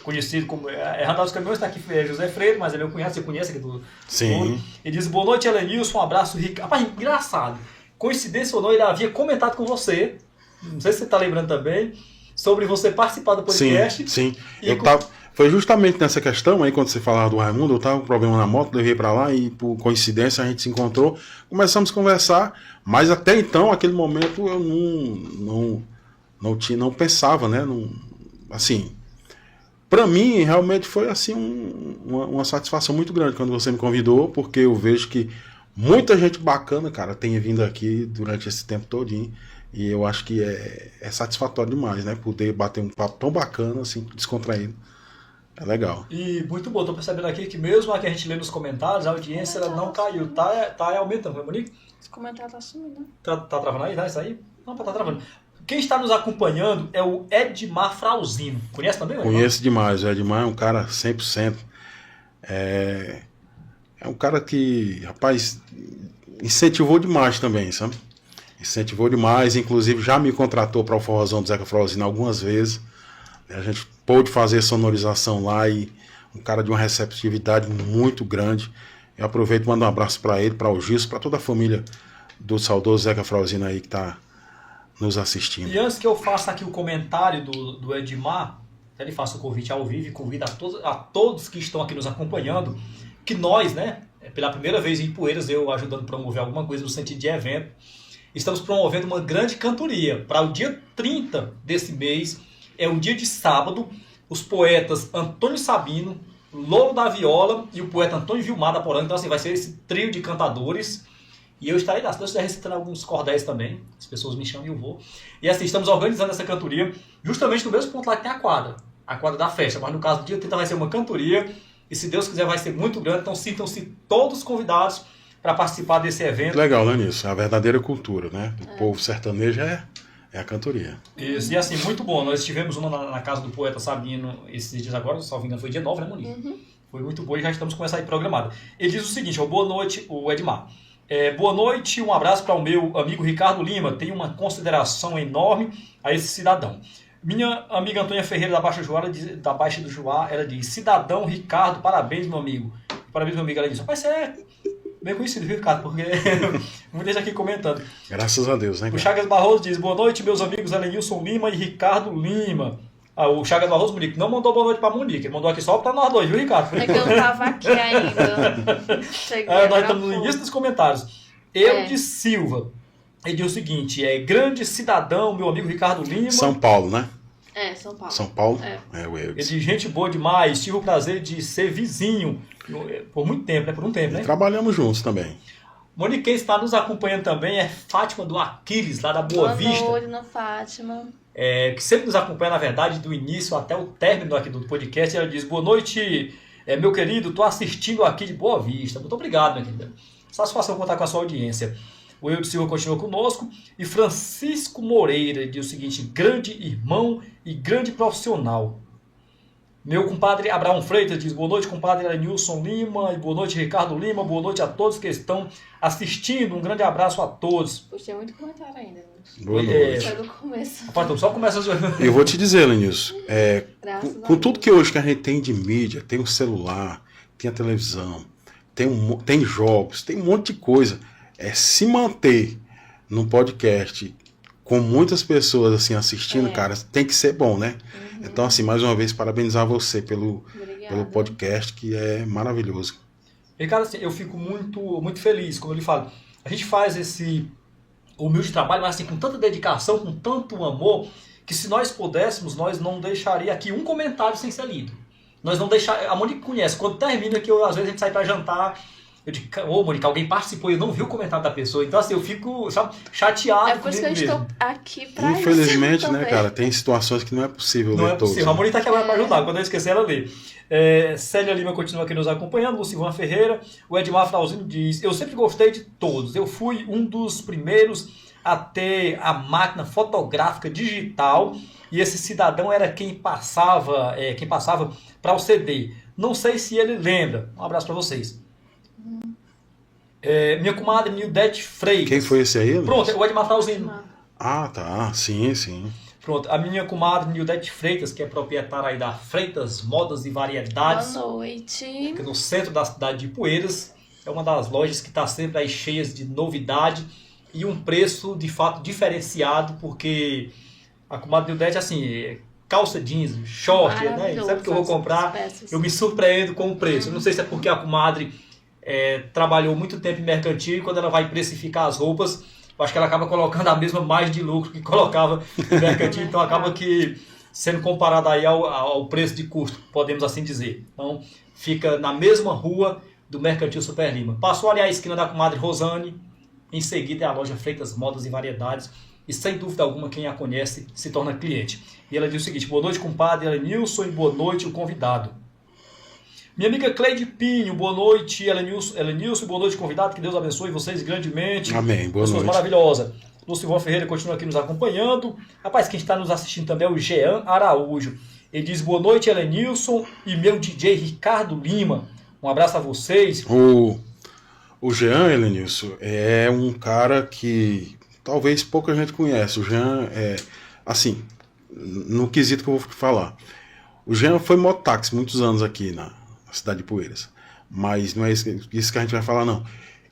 conhecido como... Randall dos Caminhões, está aqui José Freire, mas ele é meu cunhado, você conhece aqui do... Sim. Ele diz, boa noite, Elenilson, um abraço, Ricardo. Rapaz, engraçado. Coincidência ou não, ele havia comentado com você, não sei se você está lembrando também, sobre você participar do podcast. Sim. Foi justamente nessa questão aí, quando você falava do Raimundo, eu estava com um problema na moto, levei para lá e por coincidência a gente se encontrou, começamos a conversar, mas até então, aquele momento, eu não pensava, né? Assim, para mim, realmente foi assim uma satisfação muito grande quando você me convidou, porque eu vejo que muita gente bacana, cara, tem vindo aqui durante esse tempo todinho. E eu acho que é satisfatório demais, né? Poder bater um papo tão bacana, assim, descontraído. É legal. E muito bom, tô percebendo aqui que mesmo a que a gente lê nos comentários, a audiência ela não caiu, tá aumentando, não é, Monique? Esse comentário tá sumindo, né? Tá travando aí, tá isso aí? Não, tá travando. Quem está nos acompanhando é o Edmar Frauzino. Conhece também? Conheço demais, o Edmar é um cara 100%. É um cara que, rapaz, incentivou demais também, sabe? Incentivou demais, inclusive já me contratou para o Forrozão do Zeca Frauzino algumas vezes. A gente pôde fazer sonorização lá e um cara de uma receptividade muito grande. Eu aproveito e mando um abraço para ele, para o Gilson, para toda a família do saudoso Zeca Frauzino aí que está nos assistindo. E antes que eu faça aqui o comentário do Edmar, ele faça o convite ao vivo e convida a todos que estão aqui nos acompanhando, que nós, né, pela primeira vez em Ipueiras, eu ajudando a promover alguma coisa no sentido de evento, estamos promovendo uma grande cantoria para o dia 30 desse mês. É um dia de sábado. Os poetas Antônio Sabino, Louro da Viola e o poeta Antônio Vilmar da Poranga. Então, assim, vai ser esse trio de cantadores. E eu estarei lá. Se eu estiver recitando alguns cordéis também, as pessoas me chamam e eu vou. E assim, estamos organizando essa cantoria justamente no mesmo ponto lá que tem a quadra da festa. Mas no caso do dia 30 vai ser uma cantoria. E se Deus quiser vai ser muito grande. Então sintam-se todos convidados para participar desse evento. Legal, né, nisso? A verdadeira cultura, né? O povo sertanejo é a cantoria. Isso, e assim, muito bom. Nós tivemos uma na casa do poeta Sabino esses dias agora, se não me engano, foi dia 9, né, Monique? Uhum. Foi muito bom e já estamos com essa aí programada. Ele diz o seguinte, boa noite, o Edmar. Boa noite, um abraço para o meu amigo Ricardo Lima. Tenho uma consideração enorme a esse cidadão. Minha amiga Antônia Ferreira da Baixa do Joá, ela diz, cidadão Ricardo, parabéns, meu amigo. Parabéns, meu amigo. Ela diz, rapaz, você é bem conhecido, viu, Ricardo? Porque muita gente aqui comentando. Graças a Deus, né, cara? O Chagas Barroso diz, boa noite, meus amigos Elenilson Lima e Ricardo Lima. O Chagas Barroso, Monique, não mandou boa noite pra Monique, ele mandou aqui só pra nós dois, viu, Ricardo? É que eu não tava aqui ainda. Nós estamos no início dos comentários. De Silva, ele diz o seguinte, grande cidadão, meu amigo Ricardo Lima. São Paulo, né? São Paulo. São Paulo? O Ele diz, gente boa demais, tive o prazer de ser vizinho por muito tempo, né? Por um tempo, né? Trabalhamos juntos também. Monique, quem está nos acompanhando também é Fátima do Aquiles, lá da Boa Vista. Boa noite, Fátima. Que sempre nos acompanha, na verdade, do início até o término aqui do podcast. Ela diz, boa noite, meu querido, estou assistindo aqui de Boa Vista. Muito obrigado, minha querida. Satisfação contar com a sua audiência. O Eudes Silva continua conosco. E Francisco Moreira diz o seguinte: grande irmão e grande profissional. Meu compadre Abraão Freitas diz: boa noite, compadre Elenilson Lima, e boa noite, Ricardo Lima, boa noite a todos que estão assistindo. Um grande abraço a todos. Puxa, tem muito comentário ainda. Boa noite. Só do começo. Rapaz, então só começa a... Eu vou te dizer, Lenilson, com tudo Deus. que hoje que a gente tem de mídia, tem o celular, tem a televisão, tem jogos, tem um monte de coisa. Se manter no podcast com muitas pessoas assim assistindo, cara, tem que ser bom, né? Então, assim, mais uma vez, parabenizar você pelo podcast, que é maravilhoso. Ricardo, assim, eu fico muito feliz, como ele fala. A gente faz esse humilde trabalho, mas assim, com tanta dedicação, com tanto amor, que se nós pudéssemos, nós não deixaria aqui um comentário sem ser lido. Nós não deixar. A Mônica conhece. Quando termina que às vezes a gente sai para jantar, eu digo: ô Mônica, alguém participou e eu não vi o comentário da pessoa. Então assim, eu fico, sabe, chateado. É por isso que eu estou aqui pra isso. Infelizmente, né, também. cara, tem situações que não é possível Não ler é todos. possível. A Mônica tá aqui agora para ajudar. Quando eu esquecer, ela lê. Célia Lima continua aqui nos acompanhando. Lucivan Ferreira. O Edmar Frauzino diz: eu sempre gostei de todos. Eu fui um dos primeiros a ter a máquina fotográfica digital. E esse cidadão era quem passava para o CD. Não sei se ele lembra. Um abraço para vocês. Minha comadre Nildete Freitas. Quem foi esse aí, Luiz? Pronto, o Edmar Frauzino. Ah, tá. Sim. Pronto, a minha comadre Nildete Freitas, que é proprietária aí da Freitas Modas e Variedades. Boa noite. Fica no centro da cidade de Poeiras. É uma das lojas que está sempre aí cheias de novidade e um preço de fato diferenciado, porque a comadre Nildete, assim, calça jeans, short, né? Sempre que eu vou comprar, eu me surpreendo com o preço. Eu não sei se é porque a comadre trabalhou muito tempo em mercantil e quando ela vai precificar as roupas, eu acho que ela acaba colocando a mesma margem de lucro que colocava em mercantil, então acaba que sendo comparado aí ao preço de custo, podemos assim dizer. Então fica na mesma rua do Mercantil Super Lima. Passou ali a esquina da comadre Rosane, em seguida é a loja Freitas Modas e Variedades, e sem dúvida alguma quem a conhece se torna cliente. E ela diz o seguinte: boa noite, compadre Elenilson, e boa noite, o convidado. Minha amiga Cleide Pinho, boa noite, Elenilson, boa noite, convidado, que Deus abençoe vocês grandemente. Amém, boa Pessoas noite. maravilhosas. Lucivão Ferreira continua aqui nos acompanhando. Rapaz, quem está nos assistindo também é o Jean Araújo. Ele diz: boa noite, Elenilson, e meu DJ Ricardo Lima. Um abraço a vocês. O Jean, Elenilson, é um cara que talvez pouca gente conhece. O Jean assim, no quesito que eu vou falar. O Jean foi mototáxi muitos anos aqui na cidade de Poeiras. Mas não é isso que a gente vai falar, não.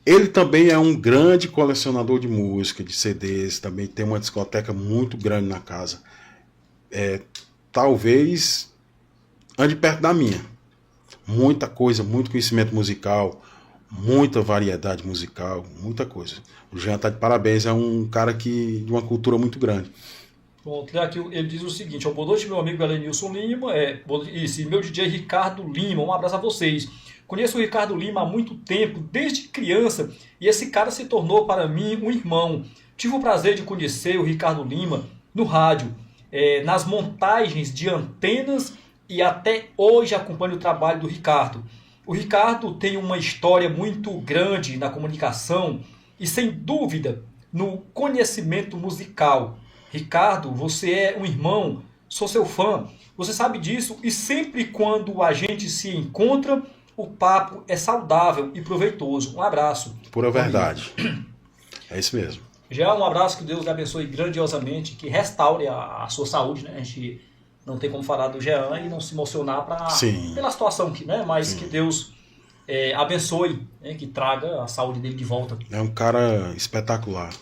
Ele também é um grande colecionador de música, de CDs. Também tem uma discoteca muito grande na casa. Talvez ande perto da minha. Muita coisa, muito conhecimento musical, muita variedade musical, muita coisa. O Jean tá de parabéns, é um cara de uma cultura muito grande. Pronto, aqui ele diz o seguinte: boa noite, meu amigo Elenilson Lima, e meu DJ Ricardo Lima, um abraço a vocês. Conheço o Ricardo Lima há muito tempo, desde criança, e esse cara se tornou para mim um irmão. Tive o prazer de conhecer o Ricardo Lima no rádio, nas montagens de antenas, e até hoje acompanho o trabalho do Ricardo. O Ricardo tem uma história muito grande na comunicação e, sem dúvida, no conhecimento musical. Ricardo, você é um irmão, sou seu fã, você sabe disso, e sempre quando a gente se encontra, o papo é saudável e proveitoso. Um abraço. Pura verdade. É isso mesmo. Já um abraço, que Deus lhe abençoe grandiosamente, que restaure a sua saúde, né? A gente não tem como falar do Jean e não se emocionar pela situação aqui, né? Mas que Deus abençoe, né? Que traga a saúde dele de volta. É um cara espetacular.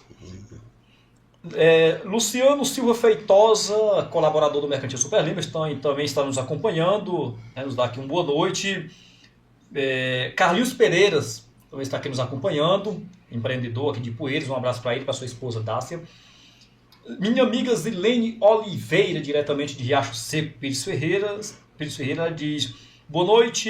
Luciano Silva Feitosa, colaborador do Mercantil Super Lima, também está nos acompanhando, né? Nos dá aqui uma boa noite. Carlinhos Pereiras também está aqui nos acompanhando, empreendedor aqui de Poeiras, um abraço para ele, para sua esposa Dácia. Minha amiga Zilene Oliveira, diretamente de Riacho Seco, Pires Ferreira diz: boa noite,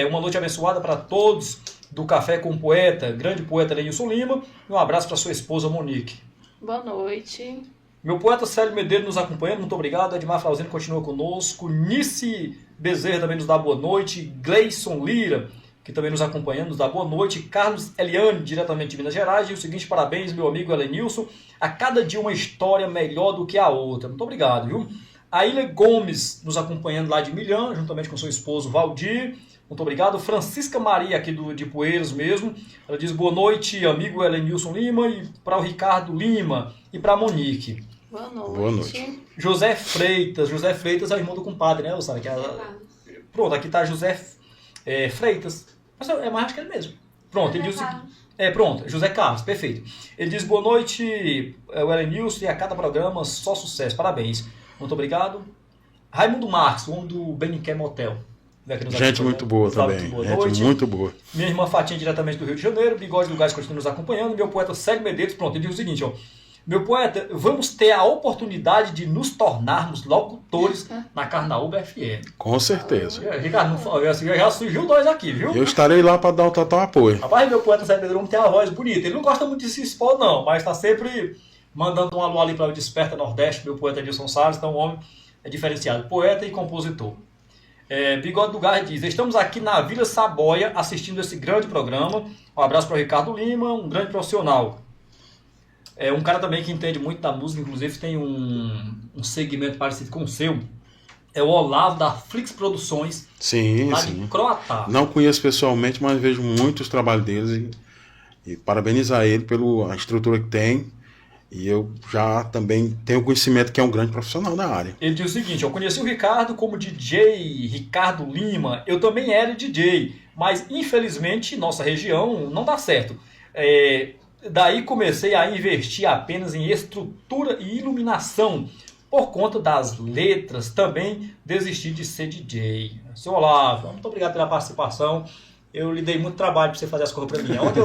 uma noite abençoada para todos do Café com o Poeta, grande poeta Elenilson Lima, e um abraço para sua esposa Monique. Boa noite. Meu poeta Célio Medeiros nos acompanhando, muito obrigado. Edmar Frauzino continua conosco. Nice Bezerra também nos dá boa noite. Gleison Lira, que também nos acompanhando, nos dá boa noite. Carlos Eliane, diretamente de Minas Gerais, e o seguinte: parabéns, meu amigo Elenilson. A cada dia uma história melhor do que a outra. Muito obrigado, viu? A Ilha Gomes nos acompanhando lá de Milhã, juntamente com seu esposo Valdir. Muito obrigado. Francisca Maria, aqui de Poeiras mesmo. Ela diz boa noite, amigo Elenilson Lima, e para o Ricardo Lima e para a Monique. Boa noite. Boa noite. José Freitas. José Freitas é o irmão do compadre, né, Sara? Pronto, aqui está José Freitas. Mas mais acho que é ele mesmo. Pronto, ele diz o seguinte. Pronto, José Carlos, perfeito. Ele diz boa noite, o Elenilson, e a cada programa só sucesso. Parabéns. Muito obrigado. Raimundo Marques, o homem do Beniquer Motel. Gente muito boa também. Gente muito boa. Minha irmã Fatinha, diretamente do Rio de Janeiro. Bigode do Gás continua nos acompanhando. Meu poeta Célio Medeiros. Pronto, ele diz o seguinte, ó. Meu poeta, vamos ter a oportunidade de nos tornarmos locutores na Carnaúba FM. Com certeza. Ricardo, já surgiu 2 aqui, viu? Eu estarei lá para dar o total apoio. Rapaz, meu poeta Célio Medeiros tem uma voz bonita. Ele não gosta muito de se expor, não, mas está sempre mandando um alô ali para o Desperta Nordeste, meu poeta Edilson Salles. Então o homem é diferenciado, poeta e compositor. Bigode do Gás diz: estamos aqui na Vila Saboia assistindo esse grande programa. Um abraço para o Ricardo Lima, um grande profissional. Um cara também que entende muito da música, inclusive tem um segmento parecido com o seu. É o Olavo da Flix Produções, sim, lá sim. de Croatá. Não conheço pessoalmente, mas vejo muitos trabalhos deles e parabenizar ele pela estrutura que tem. E eu já também tenho conhecimento que é um grande profissional na área. Ele diz o seguinte: eu conheci o Ricardo como DJ Ricardo Lima. Eu também era DJ, mas infelizmente nossa região não dá certo. Daí comecei a investir apenas em estrutura e iluminação. Por conta das letras, também desisti de ser DJ. Seu Olavo, muito obrigado pela participação. Eu lhe dei muito trabalho para você fazer as coisas para mim. Onde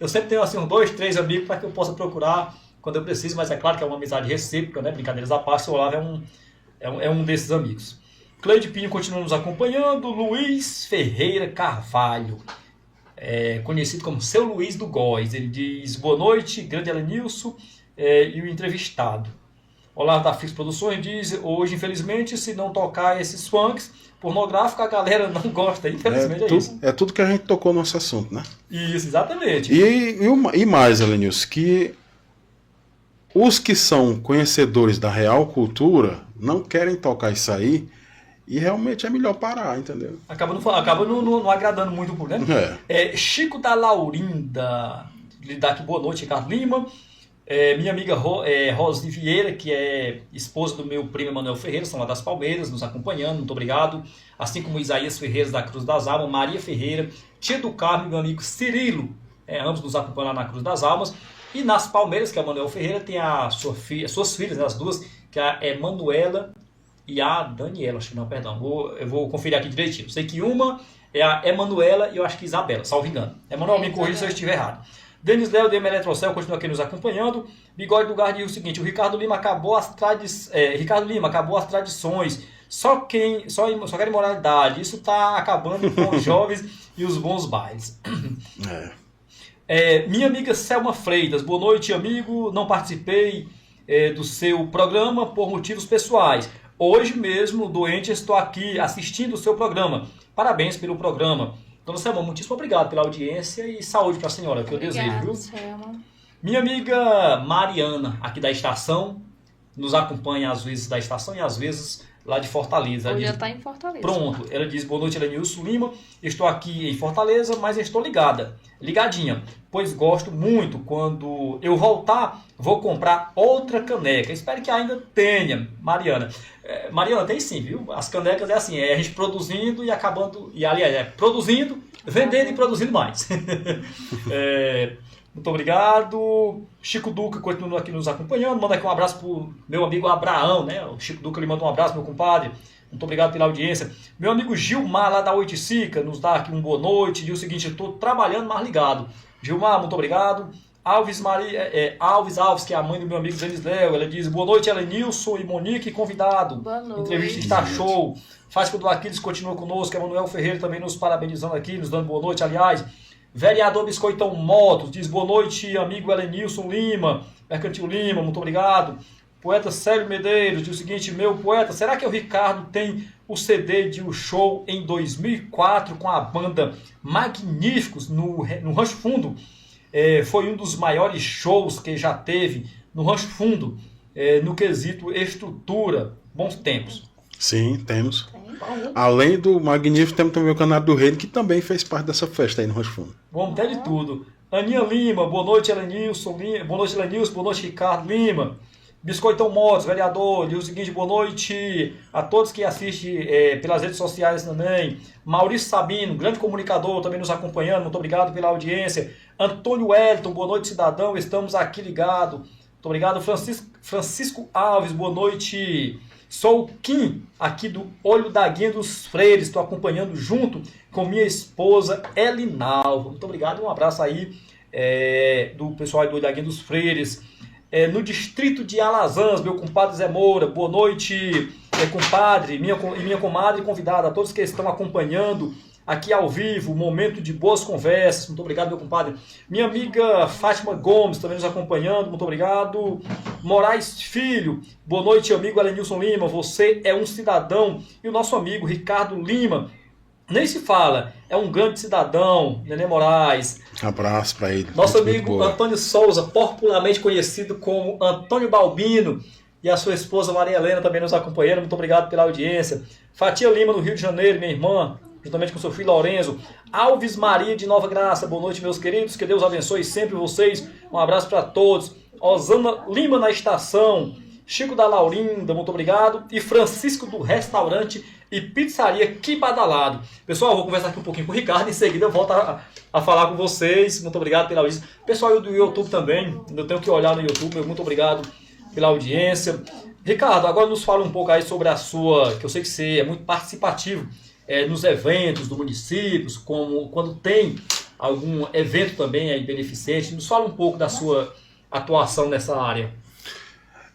eu sempre tenho assim, uns 2, 3 amigos para que eu possa procurar quando eu preciso, mas é claro que é uma amizade recíproca, né? Brincadeiras à parte, o Olavo é um desses amigos. Cleide Pinho continua nos acompanhando. Luiz Ferreira Carvalho, conhecido como Seu Luiz do Góis. Ele diz boa noite, grande Elenilson, e o entrevistado. Olá, da Fix Produções diz: hoje, infelizmente, se não tocar esses funks pornográficos, a galera não gosta. Infelizmente isso. É tudo que a gente tocou no nosso assunto, né? Isso, exatamente. E mais, Elenilson, que os que são conhecedores da real cultura não querem tocar isso aí, e realmente é melhor parar, entendeu? Acaba não agradando muito o público, né? Chico da Laurinda, lhe dá aqui boa noite, Ricardo Lima. Minha amiga Rose Vieira, que é esposa do meu primo Emanuel Ferreira, são lá das Palmeiras, nos acompanhando, muito obrigado. Assim como Isaías Ferreira da Cruz das Almas, Maria Ferreira, Tia do Carmo e meu amigo Cirilo, ambos nos acompanham lá na Cruz das Almas. E nas Palmeiras, que é Emanuel Ferreira, tem as suas filhas, né, as duas, que é a Emanuela e a Daniela, acho que não, perdão, eu vou conferir aqui direitinho. Sei que uma é a Emanuela e eu acho que Isabela, salvo engano. Emanuel, me corrija se eu estiver errado. Denis Léo, DM Eletrocel, continua aqui nos acompanhando. Bigode do Gás diz o seguinte: o Ricardo Lima acabou as tradições. Só quer imoralidade. Isso está acabando com os jovens e os bons bailes. Minha amiga Selma Freitas, boa noite, amigo. Não participei do seu programa por motivos pessoais. Hoje mesmo, doente, estou aqui assistindo o seu programa. Parabéns pelo programa. Dona Selma, muitíssimo obrigado pela audiência e saúde para a senhora, que eu desejo, viu? Selma. Minha amiga Mariana, aqui da estação, nos acompanha às vezes da estação e às vezes lá de Fortaleza. Hoje já está em Fortaleza. Pronto, ela diz boa noite, Elenilson Lima. Estou aqui em Fortaleza, mas estou ligadinha, pois gosto muito. Quando eu voltar, vou comprar outra caneca. Espero que ainda tenha, Mariana. Mariana, tem sim, viu? As canecas é assim, a gente produzindo e acabando, e aliás, produzindo, vendendo e produzindo mais. Muito obrigado. Chico Duca continua aqui nos acompanhando. Manda aqui um abraço pro meu amigo Abraão, né? O Chico Duca lhe manda um abraço, meu compadre. Muito obrigado pela audiência. Meu amigo Gilmar, lá da Oiticica, nos dá aqui uma boa noite. Diz o seguinte: estou trabalhando, mas ligado. Gilmar, muito obrigado. Alves, que é a mãe do meu amigo Denis Léo. Ela diz: boa noite, Elenilson e Monique, convidado. Boa noite. Entrevista está show. Faz que o do Aquiles continua conosco. Emanuel Ferreira também nos parabenizando aqui, nos dando boa noite, aliás. Vereador Biscoitão Motos diz boa noite, amigo Elenilson Lima, Mercantil Lima, muito obrigado. Poeta Célio Medeiros diz o seguinte: meu poeta, será que o Ricardo tem o CD de um show em 2004 com a banda Magníficos no Rancho Fundo? Foi um dos maiores shows que já teve no Rancho Fundo, no quesito estrutura, bons tempos. Sim, temos. Além do Magnífico, temos também o Canário do Reino, que também fez parte dessa festa aí no Rancho Fundo. Vamos ter de tudo. Aninha Lima, boa noite, Elenilson. Boa noite, Elenilson. Boa noite, Ricardo Lima. Biscoitão Motos, vereador, diz o seguinte: boa noite a todos que assistem pelas redes sociais também. Maurício Sabino, grande comunicador, também nos acompanhando, muito obrigado pela audiência. Antônio Wellington, boa noite, cidadão, estamos aqui ligados. Muito obrigado. Francisco Alves, boa noite. Sou o Kim, aqui do Olho da Guia dos Freires, estou acompanhando junto com minha esposa Elinalva. Muito obrigado, um abraço aí do pessoal do Olho da Guia dos Freires. No distrito de Alazãs, meu compadre Zé Moura, boa noite, compadre, minha comadre convidada, a todos que estão acompanhando aqui ao vivo, momento de boas conversas, muito obrigado, meu compadre. Minha amiga Fátima Gomes também nos acompanhando, muito obrigado. Moraes Filho, boa noite, amigo Elenilson Lima, você é um cidadão. E o nosso amigo Ricardo Lima, nem se fala, é um grande cidadão, Nenê Moraes. Abraço para ele. Nosso amigo Antônio Souza, popularmente conhecido como Antônio Balbino, e a sua esposa Maria Helena também nos acompanhando, muito obrigado pela audiência. Fatia Lima, do Rio de Janeiro, minha irmã, juntamente com seu filho Lorenzo. Alves Maria de Nova Graça, boa noite, meus queridos, que Deus abençoe sempre vocês, um abraço para todos. Osana Lima na estação, Chico da Laurinda, muito obrigado, e Francisco do Restaurante e Pizzaria Que Badalado. Pessoal, eu vou conversar aqui um pouquinho com o Ricardo, em seguida eu volto a falar com vocês, muito obrigado pela audiência. Pessoal do YouTube também, eu tenho que olhar no YouTube, muito obrigado pela audiência. Ricardo, agora nos fala um pouco aí sobre a sua, que eu sei que você é muito participativo nos eventos do município, como quando tem algum evento também aí beneficente, nos fala um pouco da sua atuação nessa área.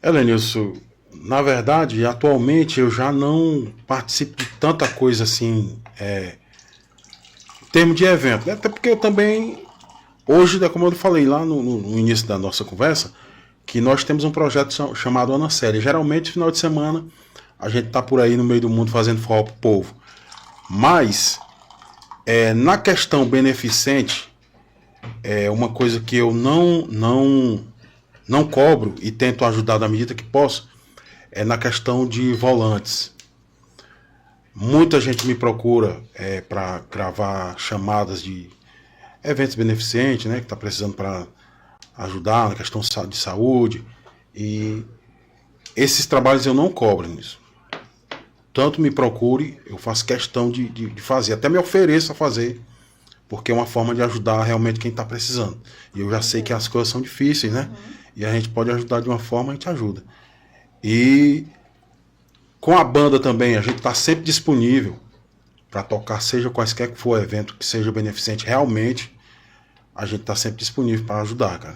Elenilson, na verdade, atualmente eu já não participo de tanta coisa assim, em termos de evento, né? Até porque eu também, hoje, como eu falei lá no início da nossa conversa, que nós temos um projeto chamado Ana Série. Geralmente, final de semana, a gente está por aí no meio do mundo fazendo forró pro povo. Mas, na questão beneficente, uma coisa que eu não cobro e tento ajudar da medida que posso, é na questão de volantes. Muita gente me procura para gravar chamadas de eventos beneficentes, né, que está precisando para ajudar na questão de saúde. E esses trabalhos eu não cobro nisso. Tanto me procure, eu faço questão de fazer. Até me ofereço a fazer, porque é uma forma de ajudar realmente quem está precisando. E eu já sei que as coisas são difíceis, né? E a gente pode ajudar de uma forma, a gente ajuda. E com a banda também, a gente está sempre disponível para tocar, seja quaisquer que for o evento que seja beneficente. Realmente, a gente está sempre disponível para ajudar, cara.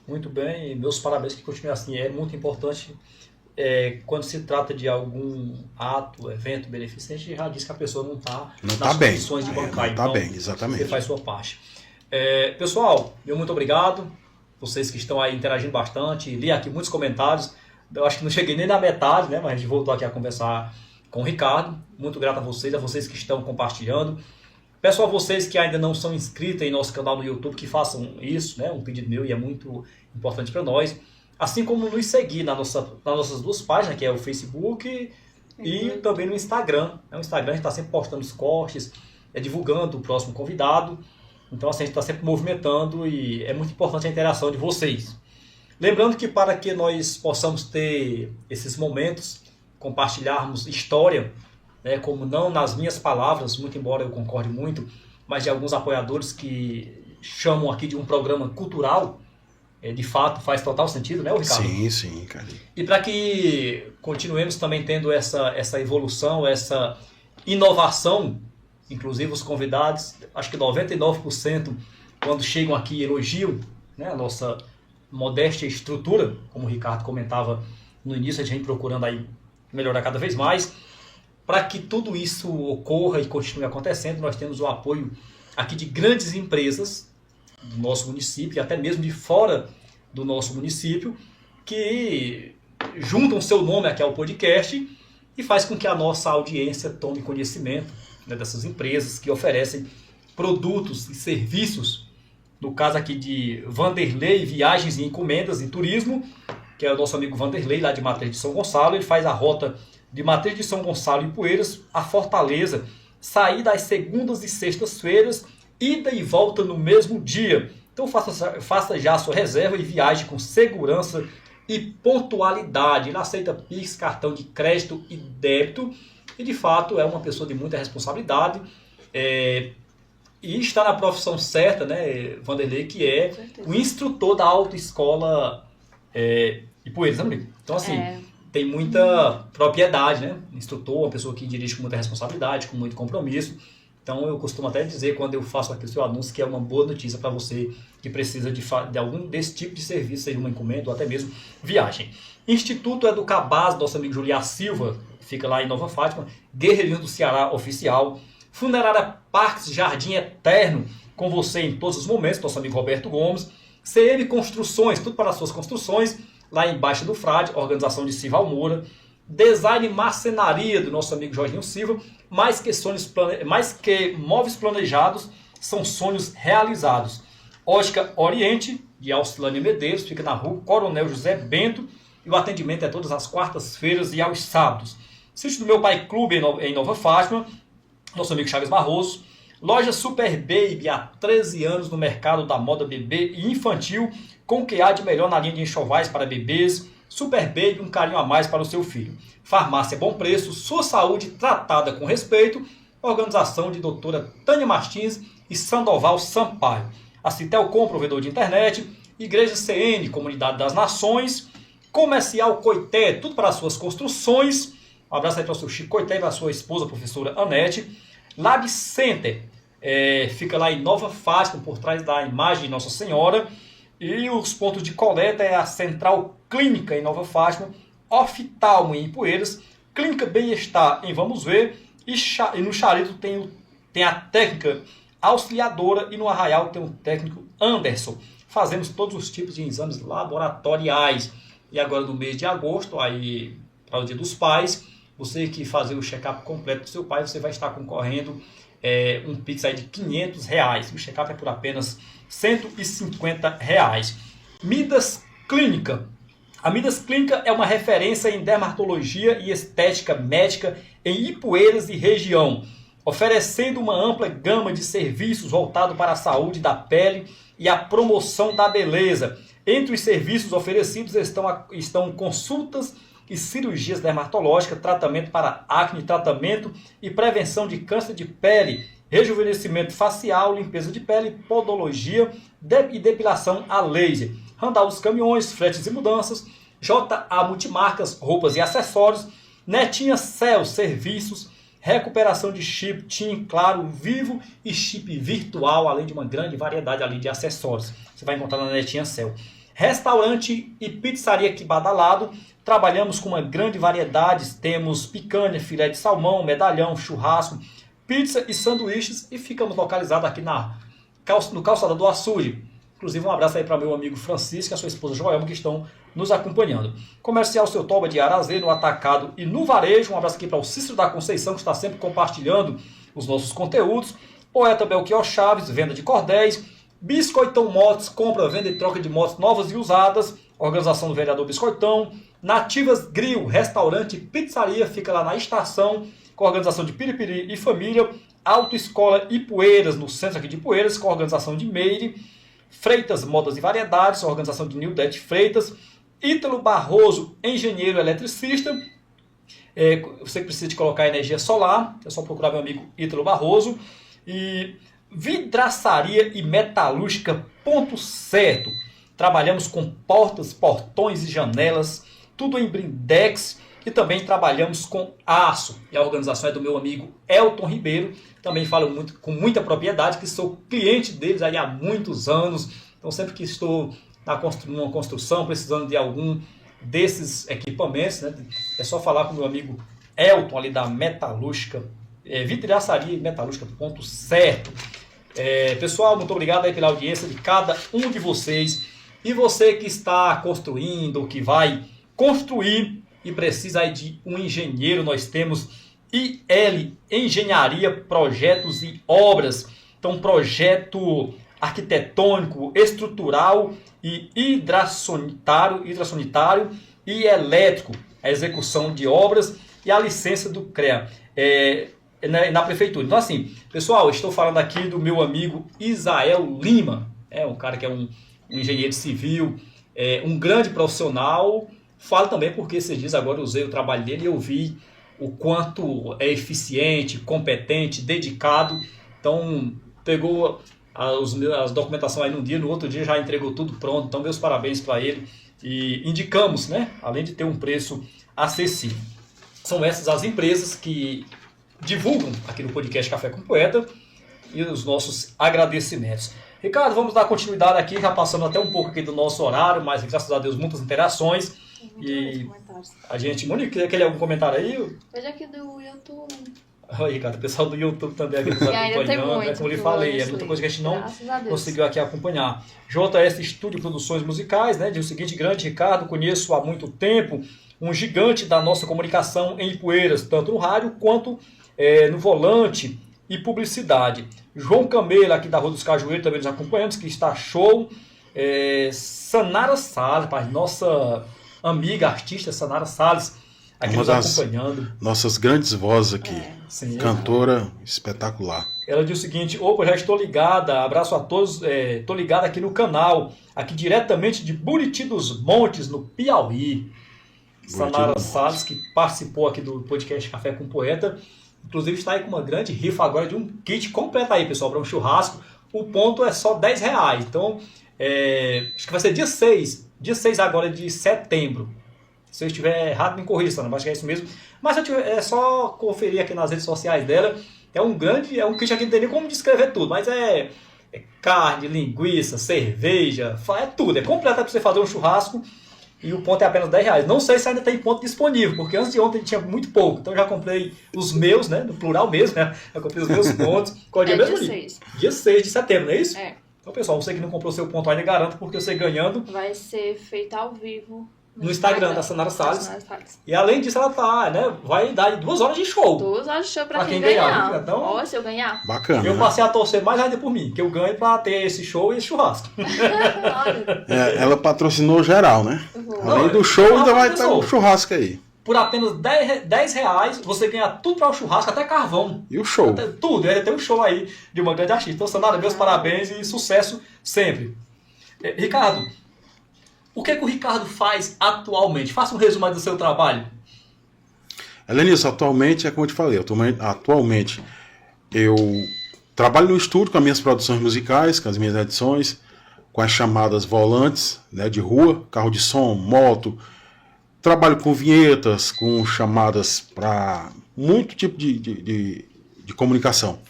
Muito bem, meus parabéns, que continue assim. É muito importante quando se trata de algum ato, evento beneficente, já diz que a pessoa não está nas condições de bancar. Não está bem, exatamente. Você faz sua parte. Pessoal, muito obrigado. Vocês que estão aí interagindo bastante. Li aqui muitos comentários. Eu acho que não cheguei nem na metade, né? Mas a gente voltou aqui a conversar com o Ricardo. Muito grato a vocês que estão compartilhando. Peço a vocês que ainda não são inscritos em nosso canal no YouTube que façam isso, né? Um pedido meu e é muito importante para nós. Assim como nos seguir nas nossas duas páginas, que é o Facebook e também no Instagram. No Instagram a gente está sempre postando os cortes, divulgando o próximo convidado. Então assim, a gente está sempre movimentando e é muito importante a interação de vocês. Lembrando que para que nós possamos ter esses momentos, compartilharmos história, né, como não nas minhas palavras, muito embora eu concorde muito, mas de alguns apoiadores que chamam aqui de um programa cultural, de fato faz total sentido, né, Ricardo? Sim, cara. E para que continuemos também tendo essa evolução, essa inovação, inclusive os convidados, acho que 99% quando chegam aqui elogiam, né, a nossa modéstia estrutura, como o Ricardo comentava no início, a gente vem procurando aí melhorar cada vez mais. Para que tudo isso ocorra e continue acontecendo, nós temos o apoio aqui de grandes empresas do nosso município e até mesmo de fora do nosso município que juntam seu nome aqui ao podcast e faz com que a nossa audiência tome conhecimento, né, dessas empresas que oferecem produtos e serviços. No caso aqui de Vanderlei Viagens e Encomendas e Turismo, que é o nosso amigo Vanderlei, lá de Matriz de São Gonçalo. Ele faz a rota de Matriz de São Gonçalo e Ipueiras a Fortaleza, sair das segundas e sextas-feiras, ida e volta no mesmo dia. Então faça já a sua reserva e viaje com segurança e pontualidade. Ele aceita Pix, cartão de crédito e débito. E de fato é uma pessoa de muita responsabilidade. E está na profissão certa, né, Vanderlei, que é o instrutor da autoescola Ipueiras, né, amigo? Então assim, tem muita propriedade, né? Instrutor, uma pessoa que dirige com muita responsabilidade, com muito compromisso. Então eu costumo até dizer, quando eu faço aqui o seu anúncio, que é uma boa notícia para você que precisa de algum desse tipo de serviço, seja uma encomenda ou até mesmo viagem. Instituto Educabase, nosso amigo Juliar Silva, fica lá em Nova Fátima, Guerreirinho do Ceará Oficial. Funerária Parques Jardim Eterno, com você em todos os momentos, nosso amigo Roberto Gomes. CM Construções, tudo para as suas construções, lá embaixo do Frade, organização de Silva Almoura. Design Marcenaria, do nosso amigo Jorginho Silva. Mais que móveis planejados, são sonhos realizados. Ótica Oriente, de Alcilânia Medeiros, fica na rua Coronel José Bento, e o atendimento é todas as quartas-feiras e aos sábados. Sítio do Meu Pai Clube, em Nova Fátima, nosso amigo Chaves Barroso. Loja Super Baby, há 13 anos no mercado da moda bebê e infantil, com o que há de melhor na linha de enxovais para bebês. Super Baby, um carinho a mais para o seu filho. Farmácia Bom Preço, sua saúde tratada com respeito. Organização de doutora Tânia Martins e Sandoval Sampaio. A Citelcom, provedor de internet. Igreja CN, Comunidade das Nações. Comercial Coité, tudo para as suas construções. Um abraço aí para o seu Chico Coité e para a sua esposa, a professora Anete. Lab Center, fica lá em Nova Fátima, por trás da imagem de Nossa Senhora. E os pontos de coleta é a Central Clínica em Nova Fátima, Oftalmo em Ipueiras, Clínica Bem-Estar em Vamos Ver, e no Charito tem a técnica auxiliadora, e no Arraial tem o técnico Anderson. Fazemos todos os tipos de exames laboratoriais. E agora no mês de agosto, aí para o Dia dos Pais, você que fazer o check-up completo do seu pai, você vai estar concorrendo um Pix aí de R$500. O check-up é por apenas R$150. Midas Clínica. A Midas Clínica é uma referência em dermatologia e estética médica em Ipueiras e região, oferecendo uma ampla gama de serviços voltados para a saúde da pele e a promoção da beleza. Entre os serviços oferecidos estão consultas e cirurgias dermatológicas, tratamento para acne, tratamento e prevenção de câncer de pele, rejuvenescimento facial, limpeza de pele, podologia e depilação a laser. Randal dos Caminhões, fretes e mudanças. JA Multimarcas, roupas e acessórios. Netinha Cell, serviços, recuperação de chip, TIM, Claro, Vivo e chip virtual, além de uma grande variedade ali de acessórios. Você vai encontrar na Netinha Cell. Restaurante e pizzaria aqui Badalado. Trabalhamos com uma grande variedade. Temos picanha, filé de salmão, medalhão, churrasco, pizza e sanduíches. E ficamos localizados aqui no Calçada do Açude. Inclusive um abraço aí para meu amigo Francisco e a sua esposa Joelma, que estão nos acompanhando. Comercial Seu Toba de Arazê, no atacado e no varejo. Um abraço aqui para o Cícero da Conceição, que está sempre compartilhando os nossos conteúdos. Poeta Belchior Chaves, venda de cordéis. Biscoitão Motos, compra, venda e troca de motos novas e usadas. Organização do vereador Biscoitão. Nativas Grill, restaurante e pizzaria, fica lá na estação, com a organização de Piripiri e Família. Autoescola Ipueiras, no centro aqui de Ipueiras, com a organização de Meire. Freitas, Modas e Variedades, organização de Nildete Freitas. Ítalo Barroso, engenheiro eletricista. Você precisa de colocar energia solar, é só procurar meu amigo Ítalo Barroso. E Vidraçaria e Metalúrgica Ponto Certo. Trabalhamos com portas, portões e janelas, tudo em blindex, e também trabalhamos com aço. E a organização é do meu amigo Elton Ribeiro, também falo com muita propriedade, que sou cliente deles aí há muitos anos. Então sempre que estou numa construção, precisando de algum desses equipamentos, né, é só falar com o meu amigo Elton ali da Metalúrgica, Vidraçaria e Metalúrgica Ponto Certo. Pessoal, muito obrigado aí pela audiência de cada um de vocês. E você que está construindo, que vai construir e precisa aí de um engenheiro, nós temos IL Engenharia, Projetos e Obras. Então, projeto arquitetônico, estrutural e hidrassanitário e elétrico, a execução de obras e a licença do CREA na prefeitura. Então, assim, pessoal, estou falando aqui do meu amigo Isael Lima, um cara que é um engenheiro civil, um grande profissional. Falo também porque esses dias agora eu usei o trabalho dele e eu vi o quanto é eficiente, competente, dedicado. Então, pegou as documentações aí num dia, no outro dia já entregou tudo pronto. Então, meus parabéns para ele. E indicamos, né, além de ter um preço acessível. São essas as empresas que divulgam aqui no podcast Café com Poeta e os nossos agradecimentos. Ricardo, vamos dar continuidade aqui, já passando até um pouco aqui do nosso horário, mas graças a Deus muitas interações. E a gente... Monique, quer ler algum comentário aí? Veja aqui do YouTube. Oi, Ricardo, o pessoal do YouTube também aqui nos acompanhando, como eu lhe falei, é muita coisa que a gente não conseguiu aqui acompanhar. JS Estúdio Produções Musicais, né, diz o seguinte: grande Ricardo, conheço há muito tempo, um gigante da nossa comunicação em Ipueiras, tanto no rádio quanto no volante e publicidade. João Camelo, aqui da Rua dos Cajueiros, também nos acompanhando, que está show. Sanara Salles, nossa amiga artista Sanara Salles, aqui nos acompanhando. Nossas grandes vozes aqui. Sim, cantora espetacular. Ela diz o seguinte: opa, já estou ligada, abraço a todos, estou ligada aqui no canal, aqui diretamente de Buriti dos Montes, no Piauí. Sanara Salles, que participou aqui do podcast Café com Poeta, inclusive está aí com uma grande rifa agora de um kit completo aí, pessoal, para um churrasco. O ponto é só R$10, então acho que vai ser dia 6 agora de setembro. Se eu estiver errado, me corrija, Sandra, mas acho que é isso mesmo. Mas é só conferir aqui nas redes sociais dela. É um kit aqui, não tem nem como descrever tudo, mas é carne, linguiça, cerveja, é tudo. É completo para você fazer um churrasco e o ponto é apenas R$10. Não sei se ainda tem ponto disponível, porque antes de ontem tinha muito pouco. Então eu já comprei os meus, né, no plural mesmo, né? Já comprei os meus pontos. Qual dia mesmo? Dia 6. Dia 6 de setembro, não é isso? É. Então, pessoal, você que não comprou seu ponto ainda, garanto, porque você ganhando... Vai ser feito ao vivo no Instagram da Sanara Salles. E além disso, ela vai dar 2 horas de show. 2 horas de show pra quem ganhar. Então, ó, se eu ganhar. Bacana. Eu passei a torcer mais ainda por mim, que eu ganho pra ter esse show e esse churrasco. Ela patrocinou geral, né? Além do show, ainda vai ter um churrasco aí. Por apenas R$10, você ganha tudo para o churrasco, até carvão. E o show. Tudo, tem um show aí de uma grande artista. Então, Sanara, meus parabéns e sucesso sempre. Ricardo, o que o Ricardo faz atualmente? Faça um resumo aí do seu trabalho. Helenice, atualmente, como eu te falei, atualmente eu trabalho no estúdio com as minhas produções musicais, com as minhas edições, com as chamadas volantes, né, de rua, carro de som, moto. Trabalho com vinhetas, com chamadas para muito tipo de comunicação.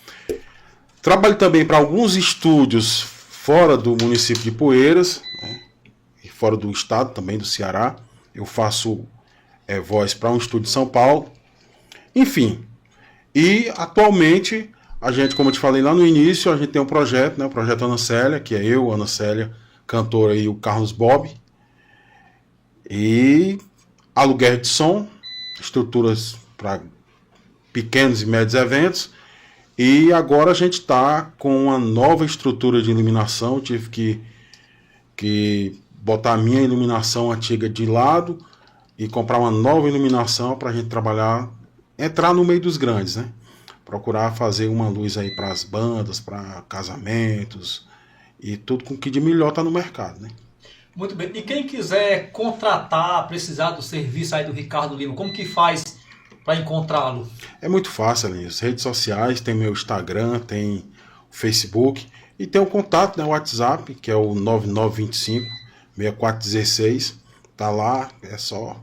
Trabalho também para alguns estúdios fora do município de Ipueiras, né, e fora do estado também, do Ceará. Eu faço voz para um estúdio de São Paulo. Enfim, e atualmente, a gente, como eu te falei lá no início, a gente tem um projeto, né, o Projeto Ana Célia, que é eu, Ana Célia, cantora, e o Carlos Bob. E aluguel de som, estruturas para pequenos e médios eventos. E agora a gente está com uma nova estrutura de iluminação. Eu tive que botar a minha iluminação antiga de lado e comprar uma nova iluminação para a gente trabalhar, entrar no meio dos grandes, né? Procurar fazer uma luz aí para as bandas, para casamentos e tudo com que de melhor está no mercado, né? Muito bem. E quem quiser contratar, precisar do serviço aí do Ricardo Lima, como que faz para encontrá-lo? É muito fácil, ali. As redes sociais, tem meu Instagram, tem o Facebook e tem o contato, né, o WhatsApp, que é o 9925-6416. Tá lá, é só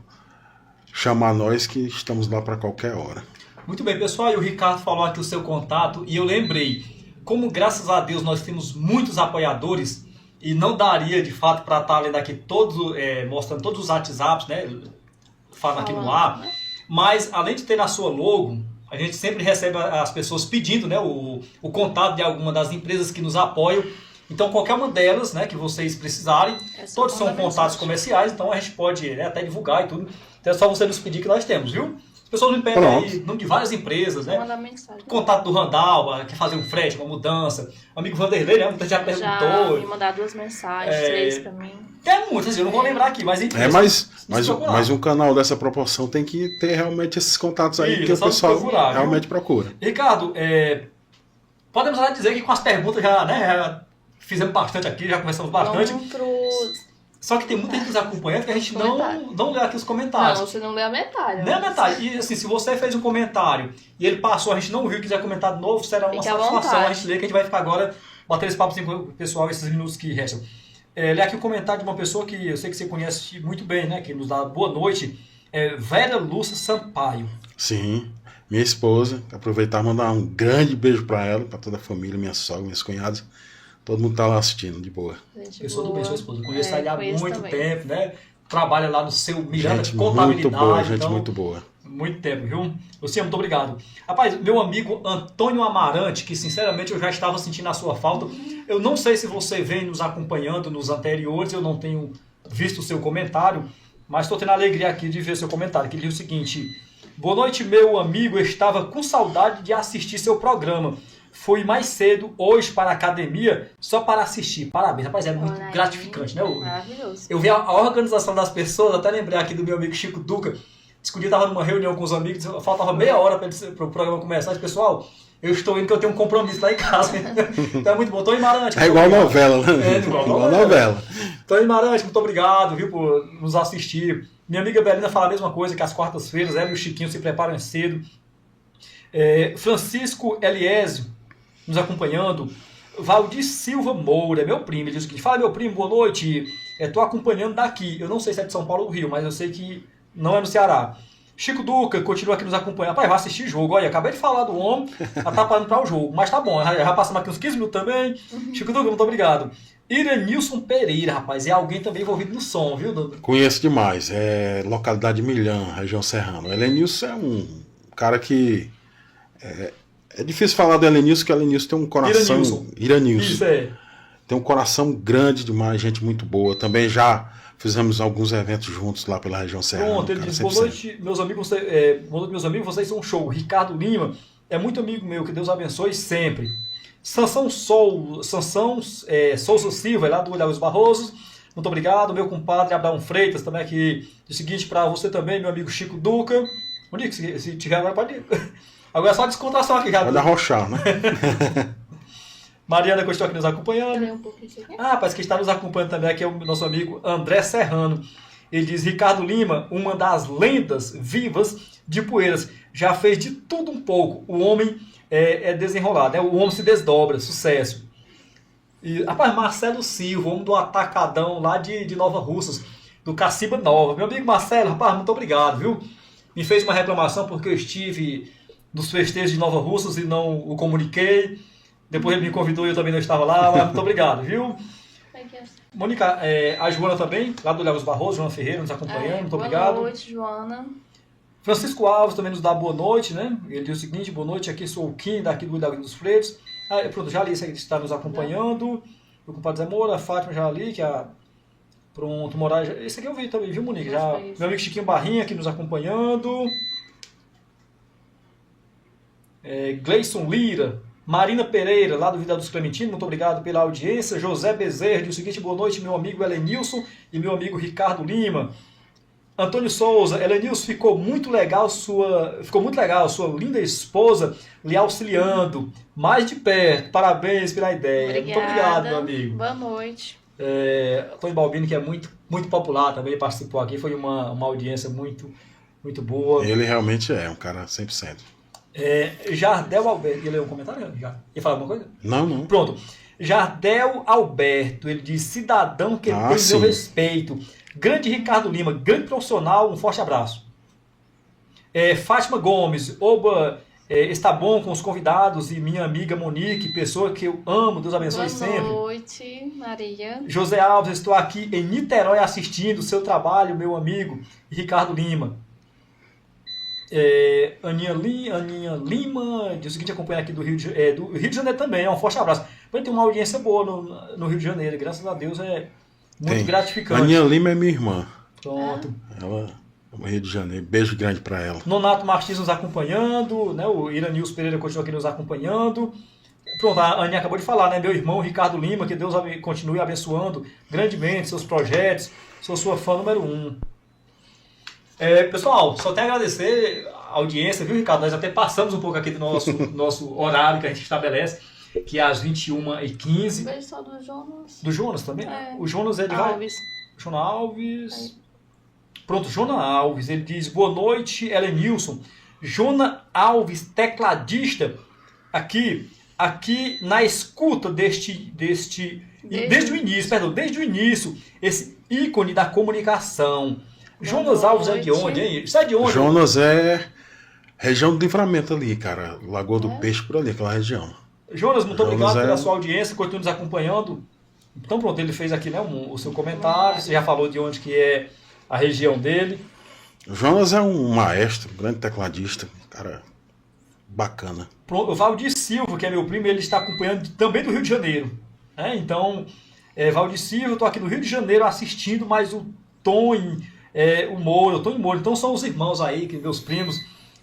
chamar nós que estamos lá para qualquer hora. Muito bem, pessoal. E o Ricardo falou aqui o seu contato e eu lembrei, como graças a Deus nós temos muitos apoiadores, e não daria, de fato, para estar lendo aqui todos, mostrando todos os WhatsApps, né? Falando aqui no ar. Mas, além de ter na sua logo, a gente sempre recebe as pessoas pedindo, né, o contato de alguma das empresas que nos apoiam. Então, qualquer uma delas, né, que vocês precisarem, todos são contatos comerciais, então a gente pode até divulgar e tudo. Então é só você nos pedir que nós temos, viu? As pessoas me pedem aí nome de várias empresas, né? Mandar mensagem. Contato do Randall, quer fazer um frete, uma mudança. O amigo Vanderlei, né? Muita gente já perguntou. Já me mandar 2 mensagens, 3 pra mim. Tem muitas, eu não vou lembrar aqui, mas... Mas um canal dessa proporção tem que ter realmente esses contatos aí que o pessoal procurar, realmente procura. Ricardo, podemos já dizer que com as perguntas já fizemos bastante aqui, já conversamos bastante. Só que tem muita gente nos acompanhando que a gente não lê aqui os comentários. Não, você não lê a metade. Nem a metade. E assim, se você fez um comentário e ele passou, a gente não viu e quiser comentar de novo, será uma satisfação a gente ler, que a gente vai ficar agora batendo esse papo com o pessoal, esses minutos que restam. Ler aqui o comentário de uma pessoa que eu sei que você conhece muito bem, né? Que nos dá boa noite. Vera Lúcia Sampaio. Sim, minha esposa. Aproveitar e mandar um grande beijo para ela, para toda a família, minha sogra, minhas cunhadas. Todo mundo tá lá assistindo, de boa. Pessoa do bem, sua esposa. Eu conheço ela há muito tempo, né? Trabalha lá no seu Miranda de Contabilidade. Muito boa, gente então, muito boa. Muito tempo, viu? Luciano, muito obrigado. Rapaz, meu amigo Antônio Amarante, que sinceramente eu já estava sentindo a sua falta. Eu não sei se você vem nos acompanhando nos anteriores, eu não tenho visto o seu comentário, mas estou tendo a alegria aqui de ver seu comentário, que ele diz o seguinte: boa noite, meu amigo, eu estava com saudade de assistir seu programa. Fui mais cedo hoje para a academia só para assistir. Parabéns, rapaz, é muito gratificante, né? Maravilhoso. Eu vi a organização das pessoas, até lembrei aqui do meu amigo Chico Duca. Diz que um dia estava numa reunião com os amigos, faltava meia hora para o programa começar. Disse, pessoal, eu estou indo que eu tenho um compromisso lá em casa. Então é muito bom. Tony Marante. É igual novela, né? Igual novela. Tony Marante, muito obrigado, viu, por nos assistir. Minha amiga Belina fala a mesma coisa, que às quartas-feiras ela e o Chiquinho se preparam cedo. Francisco Eliésio nos acompanhando. Valdir Silva Moura, meu primo, ele diz o seguinte: fala, meu primo, boa noite, estou acompanhando daqui, eu não sei se é de São Paulo ou do Rio, mas eu sei que não é no Ceará. Chico Duca continua aqui nos acompanhando. Rapaz, vai assistir jogo, olha, acabei de falar do homem, já tá parando para o jogo, mas tá bom, já passamos aqui uns 15 minutos também. Chico Duca, muito obrigado. Iranilson Pereira, rapaz, é alguém também envolvido no som, viu, Dudu? Conheço demais, é localidade Milhã, região serrana. O Elenilson é um cara que... É difícil falar do Elenilson, porque o Elenilson tem um coração... Iranilson. Isso, é. Tem um coração grande demais, gente muito boa. Também já fizemos alguns eventos juntos lá pela região serrana. Pronto, ele diz, boa noite, meus amigos, vocês são um show. Ricardo Lima é muito amigo meu, que Deus abençoe sempre. Sansão Souza Silva, lá do Olhares Barrosos, muito obrigado. Meu compadre Abraão Freitas, também aqui. O seguinte, para você também, meu amigo Chico Duca. Onde se tiver agora, pode ir. Agora é só descontração aqui, já. Pode arrochar, né? Mariana, que eu estou aqui nos acompanhando. Parece que está nos acompanhando também aqui é o nosso amigo André Serrano. Ele diz, Ricardo Lima, uma das lendas vivas de Poeiras. Já fez de tudo um pouco. O homem é desenrolado, né? O homem se desdobra, sucesso. E, rapaz, Marcelo Silva, homem do Atacadão lá de Nova Russas, do Caciba Nova. Meu amigo Marcelo, rapaz, muito obrigado, viu? Me fez uma reclamação porque eu estive nos festejos de Nova Russas e não o comuniquei. Depois ele me convidou e eu também não estava lá, mas muito obrigado, viu? Mônica, a Joana também, lá do Olhares Barroso, Joana Ferreira, nos acompanhando, muito obrigado. Boa noite, Joana. Francisco Alves também nos dá boa noite, né? Ele diz o seguinte, boa noite, aqui sou o Kim, daqui do Olhares dos Freitos. Pronto, já li isso aí que está nos acompanhando. Meu compadre Zé Moura, a Fátima já li, que a... Pronto, Moraes, esse aqui eu vi também, viu, Monique? Já, meu amigo Chiquinho Barrinha aqui nos acompanhando. Gleison Lira, Marina Pereira, lá do Vida dos Clementinos, muito obrigado pela audiência. José Bezerra diz o seguinte, boa noite, meu amigo Elenilson e meu amigo Ricardo Lima. Antônio Souza, Elenilson, ficou muito legal sua linda esposa lhe auxiliando, mais de perto, parabéns pela ideia. Obrigada. Muito obrigado, meu amigo. Boa noite. Antônio Balbino, que é muito, muito popular, também participou aqui, foi uma audiência muito, muito boa. Ele realmente é um cara 100%. Jardel Alberto, ia ler um comentário? Já? Ia falar alguma coisa? Não. Pronto. Jardel Alberto, ele diz, cidadão que tem meu respeito. Grande Ricardo Lima, grande profissional, um forte abraço. Fátima Gomes, está bom com os convidados e minha amiga Monique, pessoa que eu amo, Deus abençoe sempre. Boa noite, Maria. José Alves, estou aqui em Niterói assistindo o seu trabalho, meu amigo Ricardo Lima. Aninha Lima, diz o seguinte, acompanha aqui do Rio de Janeiro também, um forte abraço. Vai ter uma audiência boa no Rio de Janeiro, graças a Deus é muito gratificante. Aninha Lima é minha irmã. Pronto. Ela é do Rio de Janeiro, beijo grande pra ela. Nonato Martins nos acompanhando, né? O Iranils Pereira continua aqui nos acompanhando. Pronto, a Aninha acabou de falar, né? Meu irmão Ricardo Lima, que Deus continue abençoando grandemente seus projetos, sou sua fã número 1. Pessoal, só tenho a agradecer a audiência, viu, Ricardo? Nós até passamos um pouco aqui do nosso horário que a gente estabelece, que é às 21h15. Beijo só do Jonas. Do Jonas também? O Jonas é de Alves. Jonas Alves. Pronto, Jonas Alves, ele diz, boa noite, Helenilson. Jonas Alves, tecladista, aqui na escuta desde o início, esse ícone da comunicação. Jonas Alves é de onde, hein? Isso é de onde? Jonas é região do Livramento ali, cara. Lagoa do Peixe por ali, aquela região. Jonas, muito obrigado pela sua audiência, continue nos acompanhando. Então pronto, ele fez aqui, né, o seu comentário, você já falou de onde que é a região dele. Jonas é um maestro, um grande tecladista, cara bacana. Pronto, o Valdir Silva, que é meu primo, ele está acompanhando também do Rio de Janeiro. Então, Valdir Silva, eu estou aqui no Rio de Janeiro assistindo, mas o Tom... o Moura, eu estou em Moura, então são os irmãos aí, meus primos,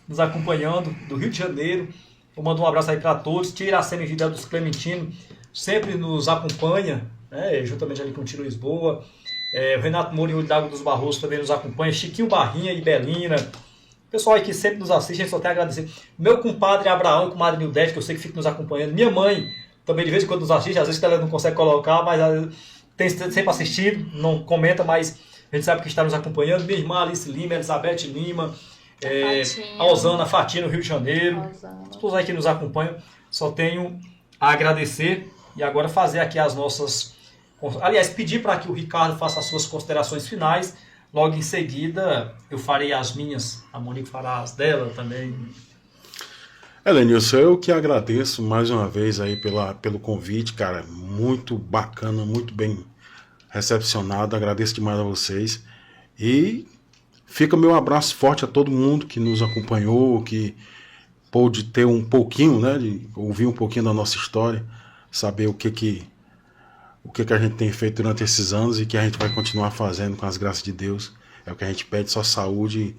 nos acompanhando do Rio de Janeiro. Eu mando um abraço aí para todos. Tia Iracema e Vidal dos Clementino sempre nos acompanha, juntamente ali com o Tiro Lisboa. O Renato Moura e o Dago dos Barrosos também nos acompanha. Chiquinho Barrinha e Belina. O pessoal aí que sempre nos assiste, a gente só tem a agradecer. Meu compadre Abraão e comadre Nildete, que eu sei que fica nos acompanhando. Minha mãe também de vez em quando nos assiste, às vezes ela não consegue colocar, mas tem sempre assistido, não comenta, mas a gente sabe que está nos acompanhando. Minha irmã Alice Lima, Elizabeth Lima, a Osana Fatia no Rio de Janeiro. Todos aí que nos acompanham, só tenho a agradecer e agora fazer aqui as nossas... Aliás, pedir para que o Ricardo faça as suas considerações finais. Logo em seguida eu farei as minhas, a Monique fará as dela também. Helenilson, eu que agradeço mais uma vez aí pelo convite, cara, muito bacana, muito bem recepcionado, agradeço demais a vocês e fica meu abraço forte a todo mundo que nos acompanhou, que pôde ter um pouquinho, né, de ouvir um pouquinho da nossa história, saber o que a gente tem feito durante esses anos e que a gente vai continuar fazendo com as graças de Deus. É o que a gente pede, só saúde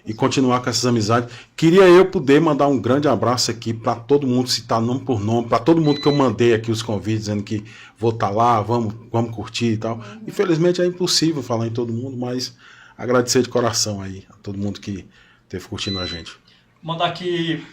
e continuar com essas amizades. Queria eu poder mandar um grande abraço aqui para todo mundo, citar nome por nome, para todo mundo que eu mandei aqui os convites, dizendo que vou estar lá, vamos curtir e tal. Infelizmente é impossível falar em todo mundo, mas agradecer de coração aí a todo mundo que esteve curtindo a gente. Mandar aqui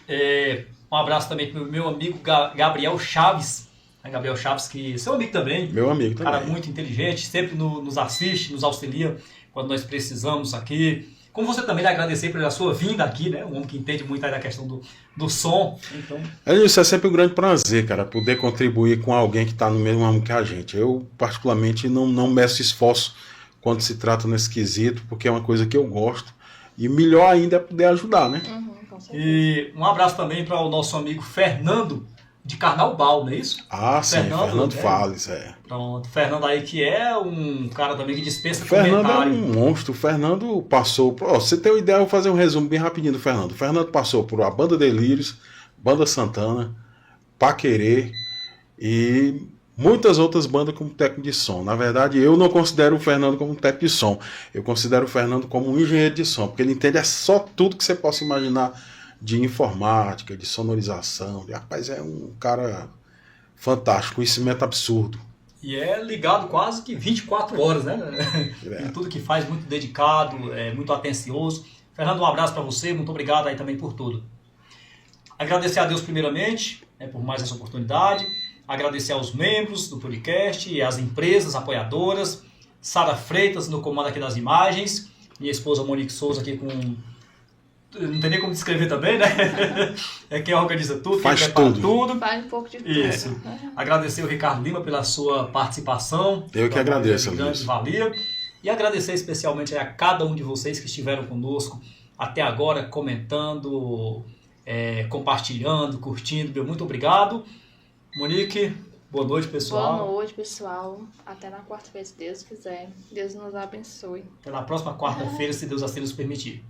um abraço também para o meu amigo Gabriel Chaves. Gabriel Chaves, que é seu amigo também. Meu amigo também. Cara muito inteligente, sempre nos assiste, nos auxilia quando nós precisamos aqui. Como você também agradecer pela sua vinda aqui, né? Um homem que entende muito aí da questão do som. Então... Isso é sempre um grande prazer, cara, poder contribuir com alguém que está no mesmo ramo que a gente. Eu, particularmente, não meço esforço quando se trata nesse quesito, porque é uma coisa que eu gosto. E melhor ainda é poder ajudar, né? Com certeza. E um abraço também para o nosso amigo Fernando, de Carnaubal, não é isso? Sim, Fernando Fales, Pronto, Fernando aí que é um cara também que dispensa Fernando comentário. É um monstro, o Fernando passou... você tem uma ideia, eu vou fazer um resumo bem rapidinho do Fernando. O Fernando passou por a Banda Delírios, Banda Santana, Paquerê e muitas outras bandas como técnico de som. Na verdade, eu não considero o Fernando como um técnico de som, eu considero o Fernando como um engenheiro de som, porque ele entende só tudo que você possa imaginar de informática, de sonorização. Rapaz, é um cara fantástico, conhecimento absurdo. E é ligado quase que 24 horas, né? Em tudo que faz, muito dedicado, muito atencioso. Fernando, um abraço para você, muito obrigado aí também por tudo. Agradecer a Deus primeiramente, por mais essa oportunidade. Agradecer aos membros do podcast e às empresas apoiadoras. Sara Freitas no comando aqui das imagens. Minha esposa Monique Souza aqui com... Não tem nem como descrever também, né? É quem organiza tudo, faz quem prepara tudo. Faz um pouco de tudo. Isso. Agradecer o Ricardo Lima pela sua participação. Eu que agradeço, grande valia. E agradecer especialmente a cada um de vocês que estiveram conosco até agora, comentando, compartilhando, curtindo. Meu muito obrigado. Monique, boa noite, pessoal. Boa noite, pessoal. Até na quarta-feira, se Deus quiser. Deus nos abençoe. Até na próxima quarta-feira, se Deus assim nos permitir.